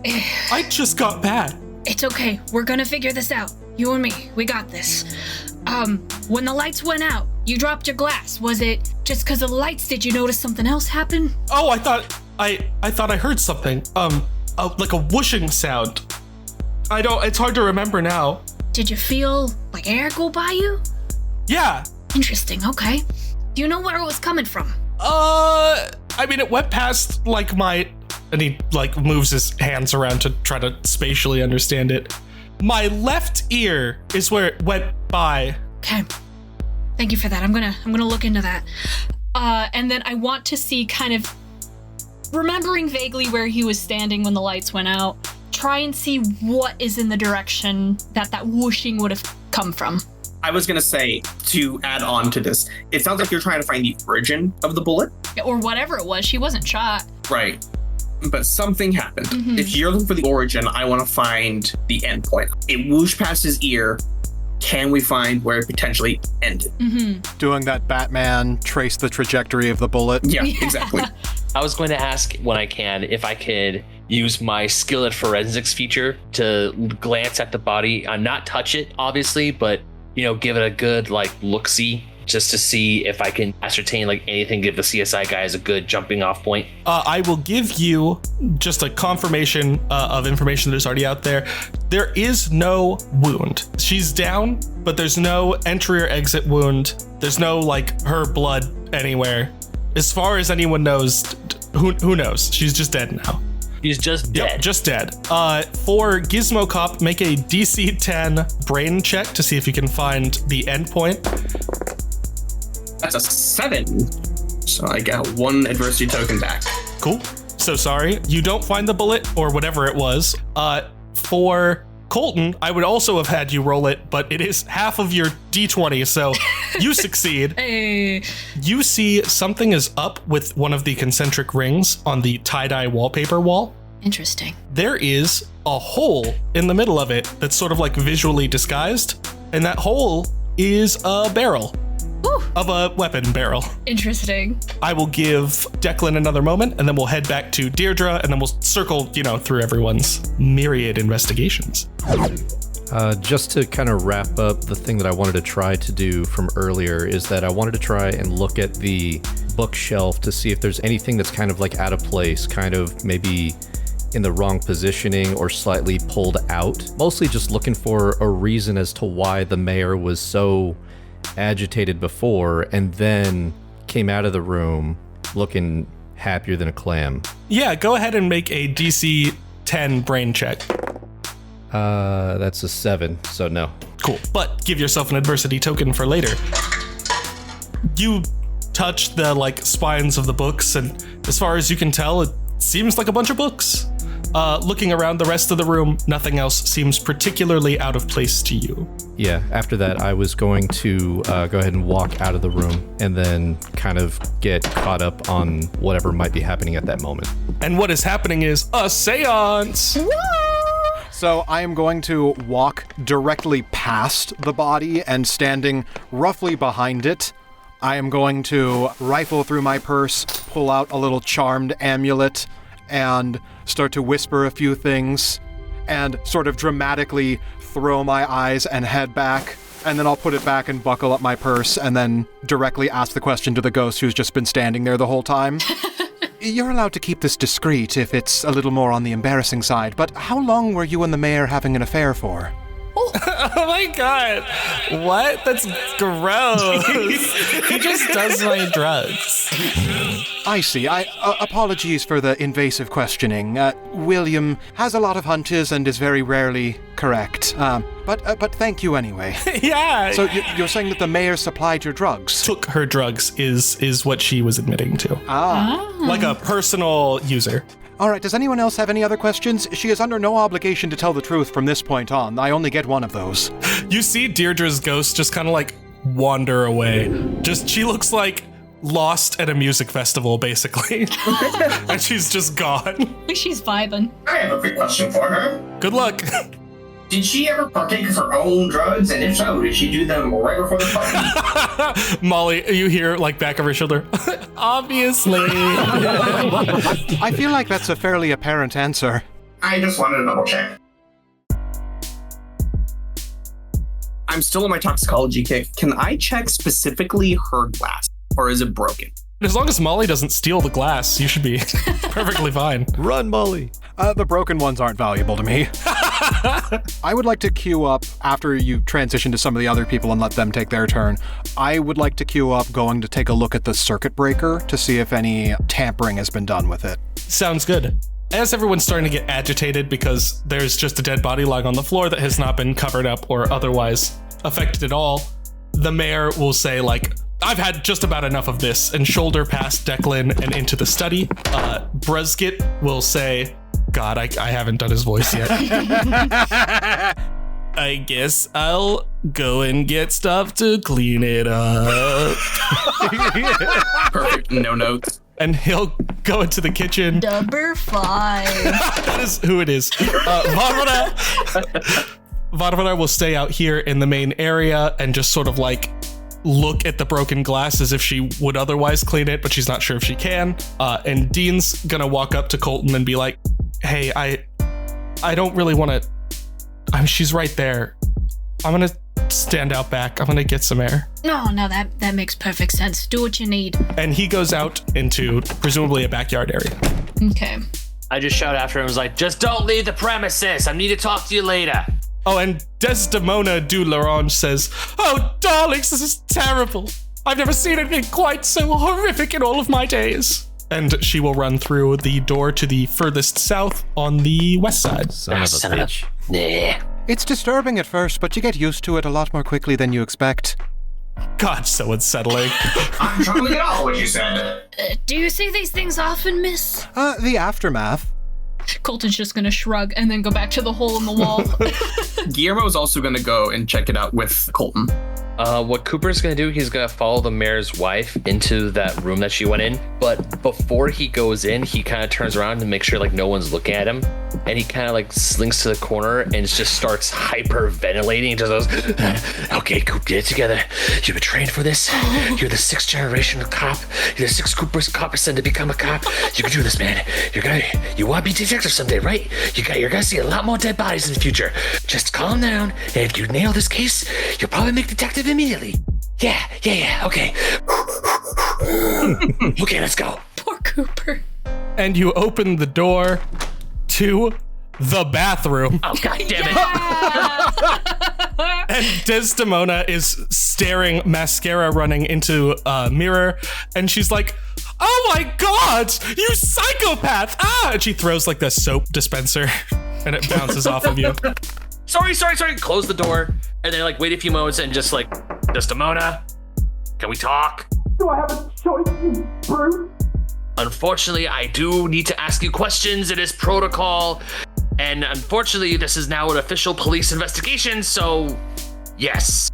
bad. It's okay. We're gonna figure this out. You and me, we got this. When the lights went out, you dropped your glass. Was it just because of the lights? Did you notice something else happen? Oh, I thought I heard something. Like a whooshing sound. It's hard to remember now. Did you feel like air go by you? Yeah. Interesting, okay. Do you know where it was coming from? It went past, and he, moves his hands around to try to spatially understand it. My left ear is where it went by. Okay. Thank you for that. I'm gonna look into that. And then I want to see, kind of remembering vaguely where he was standing when the lights went out, try and see what is in the direction that whooshing would have come from. I was going to say, to add on to this, it sounds like you're trying to find the origin of the bullet. Or whatever it was. She wasn't shot. Right. But something happened. Mm-hmm. If you're looking for the origin, I want to find the end point. It whooshed past his ear. Can we find where it potentially ended? Mm-hmm. Doing that Batman, trace the trajectory of the bullet. Yeah, exactly. I was going to ask when I can if I could use my skill at forensics feature to glance at the body, not touch it, obviously, but give it a good look-see, just to see if I can ascertain anything, give the CSI guys a good jumping off point. I will give you just a confirmation of information that is already out there. There is no wound. She's down, but there's no entry or exit wound. There's no her blood anywhere. As far as anyone knows, who knows? She's just dead now. He's just dead. Yep, just dead. For Gizmo Cop, make a DC 10 brain check to see if you can find the endpoint. That's a 7. So I got 1 adversity token back. Cool. So sorry. You don't find the bullet or whatever it was. For Colton, I would also have had you roll it, but it is half of your D20, so you succeed. Hey. You see something is up with one of the concentric rings on the tie-dye wallpaper wall. Interesting. There is a hole in the middle of it that's sort of visually disguised, and that hole is a barrel. Ooh. Of a weapon barrel. Interesting. I will give Deklan another moment, and then we'll head back to Dierdre, and then we'll circle, through everyone's myriad investigations. Just to kind of wrap up the thing that I wanted to try to do from earlier is that I wanted to try and look at the bookshelf to see if there's anything that's kind of out of place, kind of maybe in the wrong positioning or slightly pulled out. Mostly just looking for a reason as to why the mayor was so agitated before and then came out of the room looking happier than a clam. Yeah, go ahead and make a DC 10 brain check. That's a 7, so no. Cool, but give yourself an adversity token for later. You touch the spines of the books, and as far as you can tell, it seems like a bunch of books. Looking around the rest of the room, nothing else seems particularly out of place to you. Yeah, after that, I was going to go ahead and walk out of the room and then kind of get caught up on whatever might be happening at that moment. And what is happening is a seance! So I am going to walk directly past the body and standing roughly behind it, I am going to rifle through my purse, pull out a little charmed amulet, and start to whisper a few things, and sort of dramatically throw my eyes and head back, and then I'll put it back and buckle up my purse, and then directly ask the question to the ghost who's just been standing there the whole time. You're allowed to keep this discreet if it's a little more on the embarrassing side, but how long were you and the mayor having an affair for? Oh, Oh my god. What? That's gross. He just does my drugs. I see. Apologies for the invasive questioning. William has a lot of hunches and is very rarely correct. But thank you anyway. Yeah. So you're saying that the mayor supplied your drugs? Took her drugs is what she was admitting to. Like a personal user. All right, does anyone else have any other questions? She is under no obligation to tell the truth from this point on. I only get one of those. You see Deirdre's ghost just kind of like wander away. She looks like lost at a music festival, basically. And she's just gone. She's vibing. I have a quick question for her. Good luck. Did she ever partake of her own drugs? And if so, did she do them right before the party? Molly, you hear like back of her shoulder. Obviously. I feel like that's a fairly apparent answer. I just wanted to double check. I'm still on my toxicology kick. Can I check specifically her glass? Or is it broken? As long as Molly doesn't steal the glass, you should be perfectly fine. Run, Molly. The broken ones aren't valuable to me. I would like to queue up, after you transition to some of the other people and let them take their turn, I would like to queue up going to take a look at the circuit breaker to see if any tampering has been done with it. Sounds good. As everyone's starting to get agitated because there's just a dead body lying on the floor that has not been covered up or otherwise affected at all, the mayor will say, like, I've had just about enough of this, and shoulder past Deklan and into the study. Bruzkit will say, God, I haven't done his voice yet. I guess I'll go and get stuff to clean it up. Perfect. No notes. And he'll go into the kitchen. Number 5. That is who it is. Varvara will stay out here in the main area and just sort of like look at the broken glass as if she would otherwise clean it, but she's not sure if she can. And Dean's gonna walk up to Colton and be like, hey, I don't really want to. She's right there. I'm gonna stand out back. I'm gonna get some air. No, that makes perfect sense. Do what you need. And he goes out into presumably a backyard area. Okay. I just shout after him, I was like, just don't leave the premises. I need to talk to you later. Oh, and Desdemona du Larange says, oh, darlings, this is terrible. I've never seen anything quite so horrific in all of my days. And she will run through the door to the furthest south on the west side. Son of a bitch. Nah. It's disturbing at first, but you get used to it a lot more quickly than you expect. God, so unsettling. I'm trying to get all what you said. Do you see these things often, miss? The aftermath. Colton's just gonna shrug and then go back to the hole in the wall. Guillermo is also going to go and check it out with Colton. What Cooper's gonna do, he's gonna follow the mayor's wife into that room that she went in. But before he goes in, he kind of turns around to make sure like no one's looking at him. And he kind of like slinks to the corner and just starts hyperventilating. Just goes, okay, Coop, get it together. You've been trained for this. You're the 6th generation cop. You're the 6th Copperson to become a cop. You can do this, man. You want to be detective someday, right? You're gonna see a lot more dead bodies in the future. Just calm down. And if you nail this case, you'll probably make detective immediately. Yeah, okay. Okay, let's go. Poor Cooper. And you open the door to the bathroom. Oh, God damn it. And Desdemona is staring, mascara running into a mirror, and she's like, oh my God, you psychopath! Ah! And she throws like the soap dispenser, and it bounces off of you. Sorry. Close the door, and then like wait a few moments and just like, Desdemona, can we talk? Do I have a choice, you brute? Unfortunately, I do need to ask you questions. It is protocol. And unfortunately, this is now an official police investigation, so yes.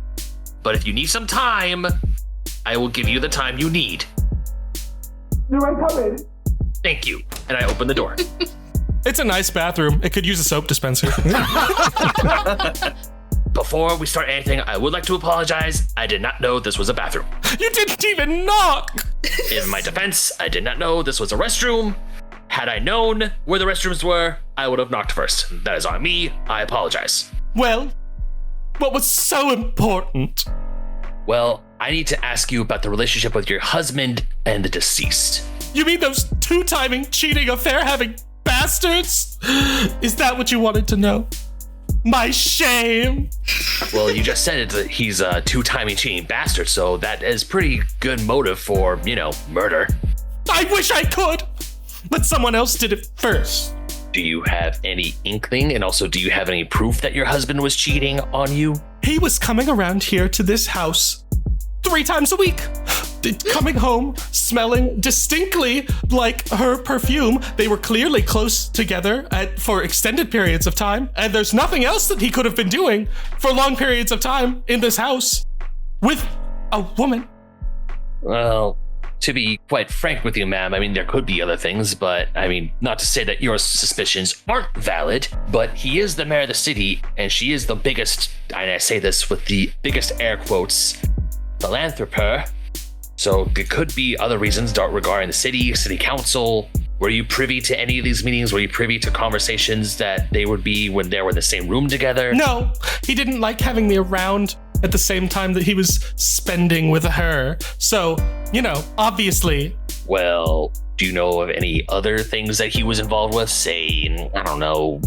But if you need some time, I will give you the time you need. Do I come in? Thank you. And I open the door. It's a nice bathroom. It could use a soap dispenser. Before we start anything, I would like to apologize. I did not know this was a bathroom. You didn't even knock! In my defense, I did not know this was a restroom. Had I known where the restrooms were, I would have knocked first. That is on me. I apologize. Well, what was so important? Well, I need to ask you about the relationship with your husband and the deceased. You mean those 2-timing, cheating, affair-having bastards? Is that what you wanted to know? My shame. Well, you just said it, that he's a two-timing cheating bastard, so that is pretty good motive for, murder. I wish I could, but someone else did it first. Do you have any inkling, and also do you have any proof that your husband was cheating on you? He was coming around here to this house 3 times a week. Coming home, smelling distinctly like her perfume. They were clearly close together for extended periods of time, and there's nothing else that he could have been doing for long periods of time in this house with a woman. Well, to be quite frank with you, ma'am, there could be other things, but not to say that your suspicions aren't valid, but he is the mayor of the city, and she is the biggest, and I say this with the biggest air quotes, philanthropist. So it could be other reasons regarding the city council. Were you privy to any of these meetings? Were you privy to conversations that they would be when they were in the same room together? No, he didn't like having me around at the same time that he was spending with her. So, obviously. Well, do you know of any other things that he was involved with? Say, I don't know,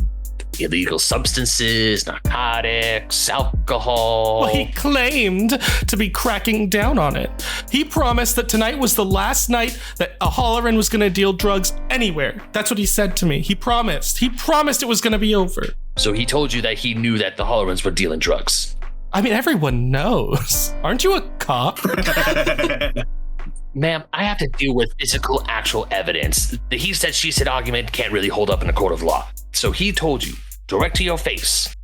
illegal substances, narcotics, alcohol. Well, he claimed to be cracking down on it. He promised that tonight was the last night that a Halloran was going to deal drugs anywhere. That's what he said to me. He promised it was going to be over. So he told you that he knew that the Hallorans were dealing drugs. Everyone knows. Aren't you a cop? Ma'am, I have to deal with physical, actual evidence. The he said, she said argument can't really hold up in a court of law. So he told you, direct to your face,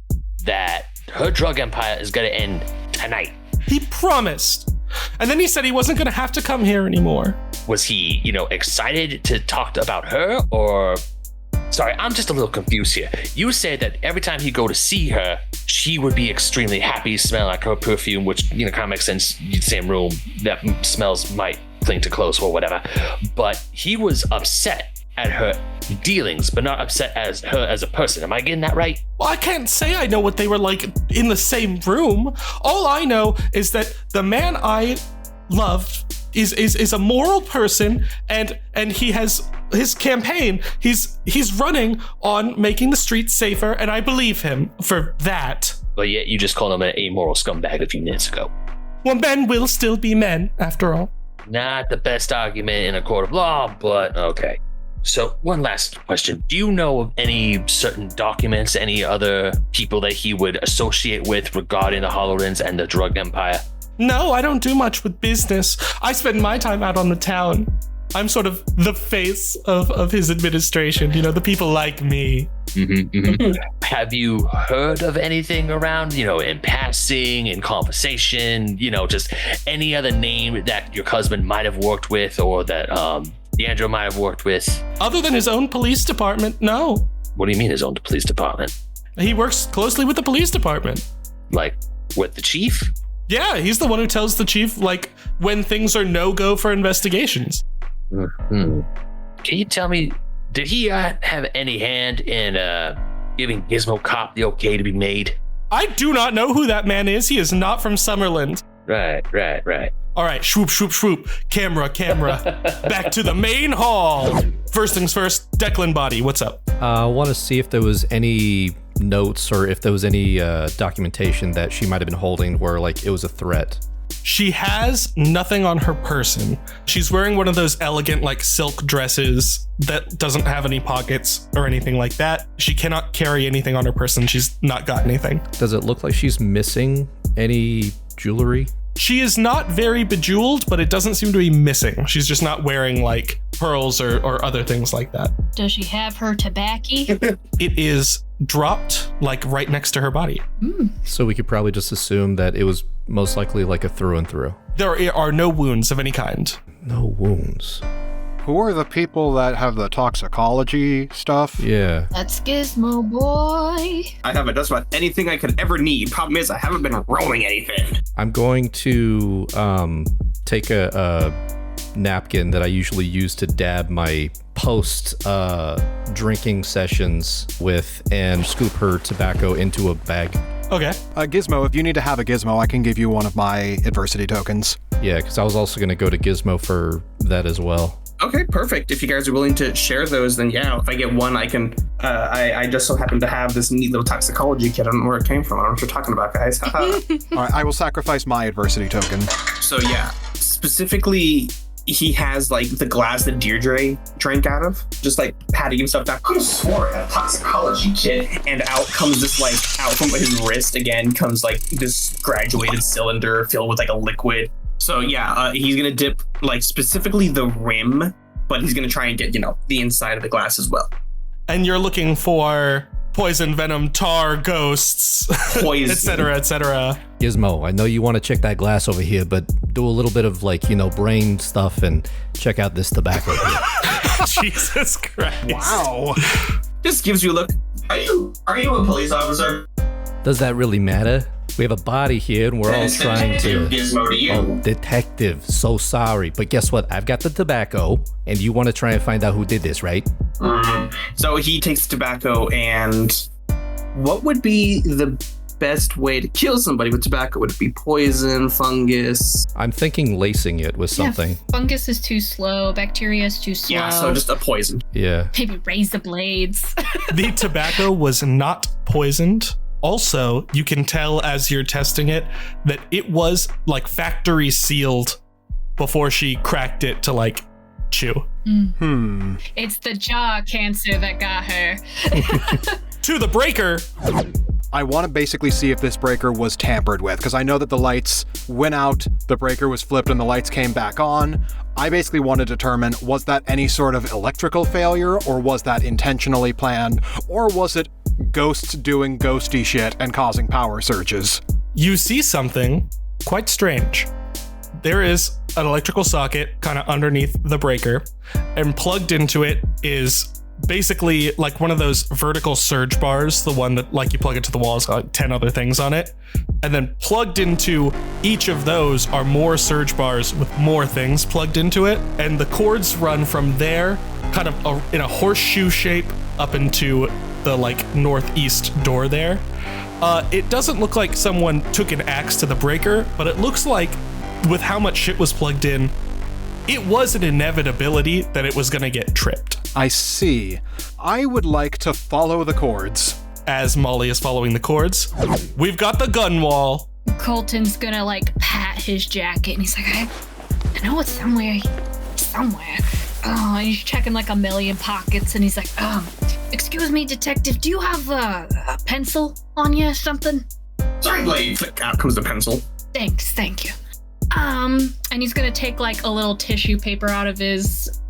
that her drug empire is going to end tonight. He promised. And then he said he wasn't going to have to come here anymore. Was he, excited to talk about her, or... Sorry, I'm just a little confused here. You said that every time he'd go to see her, she would be extremely happy, smelling like her perfume, which, kind of makes sense. Same room, that smells might cling to clothes or whatever. But he was upset at her dealings, but not upset as her as a person. Am I getting that right? Well, I can't say I know what they were like in the same room. All I know is that the man I loved is a moral person, and he has his campaign. He's running on making the streets safer, and I believe him for that. But yet you just called him an amoral scumbag a few minutes ago. Well, men will still be men, after all. Not the best argument in a court of law, but okay. So one last question. Do you know of any certain documents, any other people that he would associate with regarding the Hallorans and the drug empire? No, I don't do much with business. I spend my time out on the town. I'm sort of the face of his administration, the people like me. Have you heard of anything around, in passing, in conversation, just any other name that your husband might have worked with, or that Dierdre might have worked with? Other than his own police department, no. What do you mean his own police department? He works closely with the police department. Like with the chief? Yeah, he's the one who tells the chief, when things are no-go for investigations. Can you tell me, did he have any hand in giving Gizmo Cop the okay to be made? I do not know who that man is. He is not from Summerland. Right. All right, swoop, swoop, swoop. Camera. Back to the main hall. First things first, Deklan body, what's up? I want to see if there was any notes or if there was any documentation that she might have been holding where it was a threat. She has nothing on her person. She's wearing one of those elegant silk dresses that doesn't have any pockets or anything like that. She cannot carry anything on her person. She's not got anything. Does it look like she's missing any jewelry? She is not very bejeweled, but it doesn't seem to be missing. She's just not wearing pearls or other things like that. Does she have her tobacco? It is dropped right next to her body. So we could probably just assume that it was most likely a through and through. There are no wounds of any kind. No wounds. Who are the people that have the toxicology stuff? Yeah. That's Gizmo boy. I have just about anything I could ever need. Problem is, I haven't been rolling anything. I'm going to take a napkin that I usually use to dab my post drinking sessions with and scoop her tobacco into a bag. Okay. Gizmo, if you need to have a Gizmo, I can give you one of my adversity tokens. Yeah, because I was also going to go to Gizmo for that as well. Okay, perfect. If you guys are willing to share those, then yeah, if I get one, I can. I just so happen to have this neat little toxicology kit. I don't know where it came from. I don't know what you're talking about, guys. All right, I will sacrifice my adversity token. So yeah, specifically, he has like the glass that Dierdre drank out of, just like patting himself down. I could have swore I had a toxicology kit, and out comes this like out from his wrist again comes like this graduated cylinder filled with like a liquid. So yeah, he's gonna dip like specifically the rim, but he's gonna try and get the inside of the glass as well. And you're looking for poison, venom, tar, ghosts, Poison. etc., etc. Gizmo, I know you want to check that glass over here, but do a little bit of brain stuff and check out this tobacco here. Jesus Christ! Wow. Just gives you a look. Are you a police officer? Does that really matter? We have a body here and we're all trying to... Gizmo to you. Oh, detective, so sorry. But guess what? I've got the tobacco and you want to try and find out who did this, right? Mm-hmm. So he takes tobacco, and what would be the best way to kill somebody with tobacco? Would it be poison, fungus? I'm thinking lacing it with something. Yeah, fungus is too slow. Bacteria is too slow. Yeah, so just a poison. Yeah. Maybe razor blades. The tobacco was not poisoned. Also, you can tell as you're testing it that it was like factory sealed before she cracked it to like chew. It's the jaw cancer that got her. To the breaker. I want to basically see if this breaker was tampered with, because I know that the lights went out, the breaker was flipped, and the lights came back on. I basically want to determine, was that any sort of electrical failure, or was that intentionally planned, or was it ghosts doing ghosty shit and causing power surges? You see something quite strange. There is an electrical socket kind of underneath the breaker, and plugged into it is basically like one of those vertical surge bars, the one that like you plug it to the wall, it's got like 10 other things on it. And then plugged into each of those are more surge bars with more things plugged into it. And the cords run from there kind of in a horseshoe shape up into the like northeast door there. It doesn't look like someone took an axe to the breaker, but it looks like with how much shit was plugged in, it was an inevitability that it was gonna get tripped. I see. I would like to follow the cords. As Molly is following the cords, we've got the gun wall. Colton's gonna like pat his jacket and he's like, I know it's somewhere. Oh, and he's checking like a million pockets and he's like, excuse me, detective, do you have a pencil on you or something? Certainly. Out comes the pencil. Thanks, thank you. And he's gonna take like a little tissue paper out of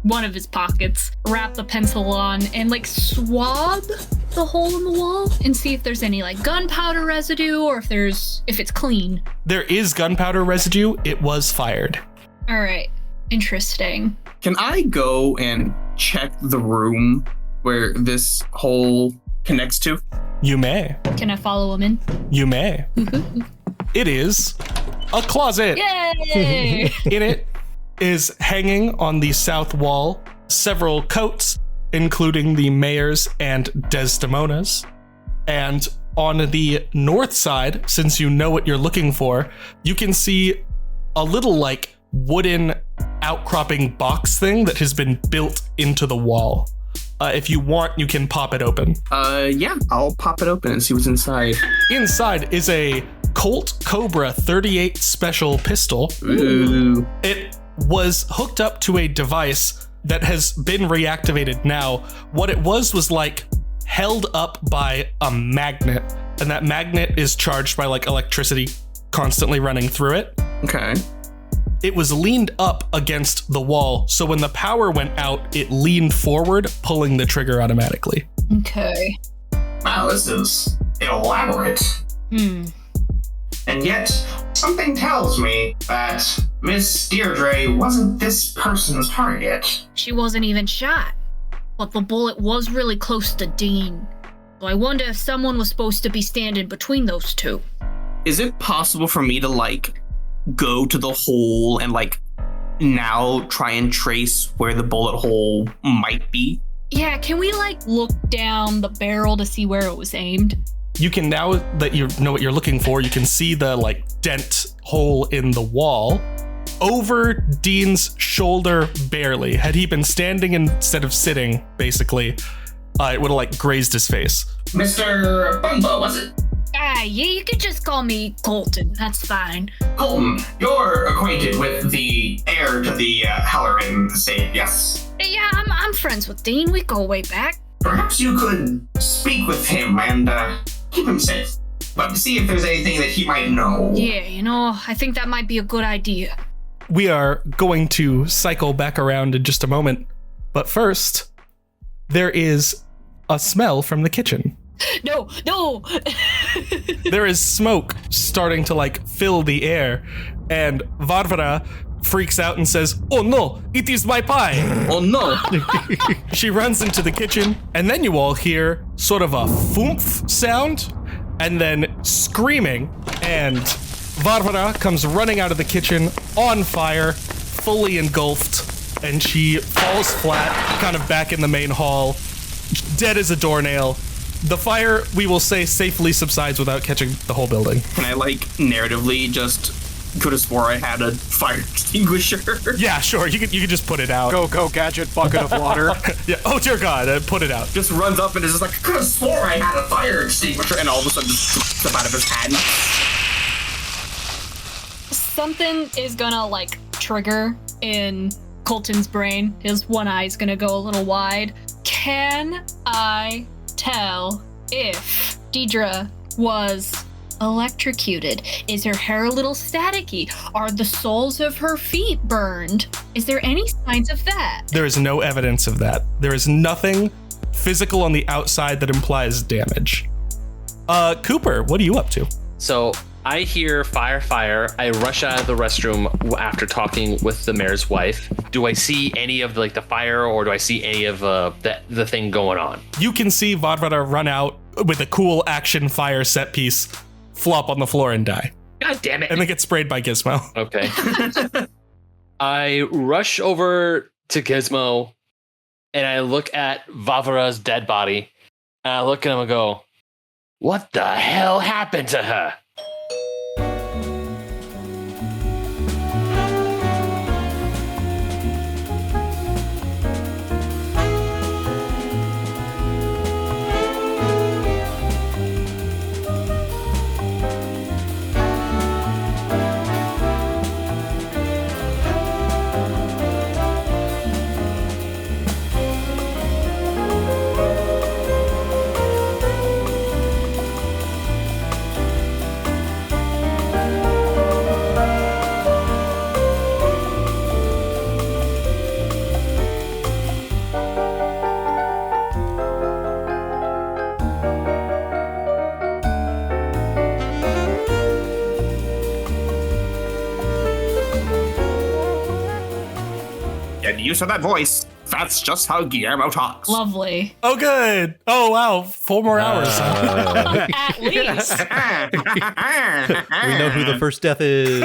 one of his pockets, wrap the pencil on, and like swab the hole in the wall and see if there's any like gunpowder residue or if it's clean. There is gunpowder residue. It was fired. All right, interesting. Can I go and check the room where this hole connects to? You may. Can I follow him in? You may. It is a closet. Yay! In it is hanging on the south wall several coats, including the mayor's and Desdemona's. And on the north side, since you know what you're looking for, you can see a little like wooden outcropping box thing that has been built into the wall. If you want, you can pop it open. Yeah, I'll pop it open and see what's inside. Inside is a Colt Cobra 38 special pistol. Ooh. It was hooked up to a device that has been reactivated now. What it was like held up by a magnet, and that magnet is charged by like electricity constantly running through it. Okay. It was leaned up against the wall, so when the power went out, it leaned forward, pulling the trigger automatically. Okay. Wow, this is elaborate. And yet, something tells me that Miss Dierdre wasn't this person's target. She wasn't even shot, but the bullet was really close to Dean. So I wonder if someone was supposed to be standing between those two. Is it possible for me to like go to the hole and like now try and trace where the bullet hole might be? Yeah, can we like look down the barrel to see where it was aimed? You can, now that you know what you're looking for, you can see the like dent hole in the wall. over Dean's shoulder barely. Had he been standing instead of sitting, basically, it would have like grazed his face. Mr. Bumbo, was it? Yeah, you could just call me Colton. That's fine. Colton, you're acquainted with the heir to the Halloran estate, yes? Yeah, I'm friends with Dean. We go way back. Perhaps you could speak with him and keep him safe. But see if there's anything that he might know. Yeah, I think that might be a good idea. We are going to cycle back around in just a moment. But first, there is a smell from the kitchen. No. There is smoke starting to like fill the air, and Varvara freaks out and says, "Oh no, it is my pie." Oh no. She runs into the kitchen, and then you all hear sort of a thoomph sound, and then screaming, and Varvara comes running out of the kitchen on fire, fully engulfed, and she falls flat, kind of back in the main hall, dead as a doornail. The fire, we will say, safely subsides without catching the whole building. Can I, narratively just could have swore I had a fire extinguisher? Yeah, sure. You could just put it out. Go, gadget, bucket of water. Yeah. Oh, dear God. Put it out. Just runs up and is just like, I could have swore I had a fire extinguisher, and all of a sudden just flips up out of his hand. Something is gonna, trigger in Colton's brain. His one eye is gonna go a little wide. Can I tell if Dierdre was electrocuted? Is her hair a little staticky? Are the soles of her feet burned? Is there any signs of that? There is no evidence of that. There is nothing physical on the outside that implies damage. Cooper, what are you up to? So I hear fire. I rush out of the restroom after talking with the mayor's wife. Do I see any of the fire, or do I see any of the thing going on? You can see Varvara run out with a cool action fire set piece, flop on the floor and die. God damn it. And then get sprayed by Gizmo. Okay. I rush over to Gizmo and I look at Varvara's dead body. And I look at him and go, what the hell happened to her? Use of that voice. That's just how Guillermo talks. Lovely. Oh, good. Oh, wow. 4 more hours. At least. We know who the first death is.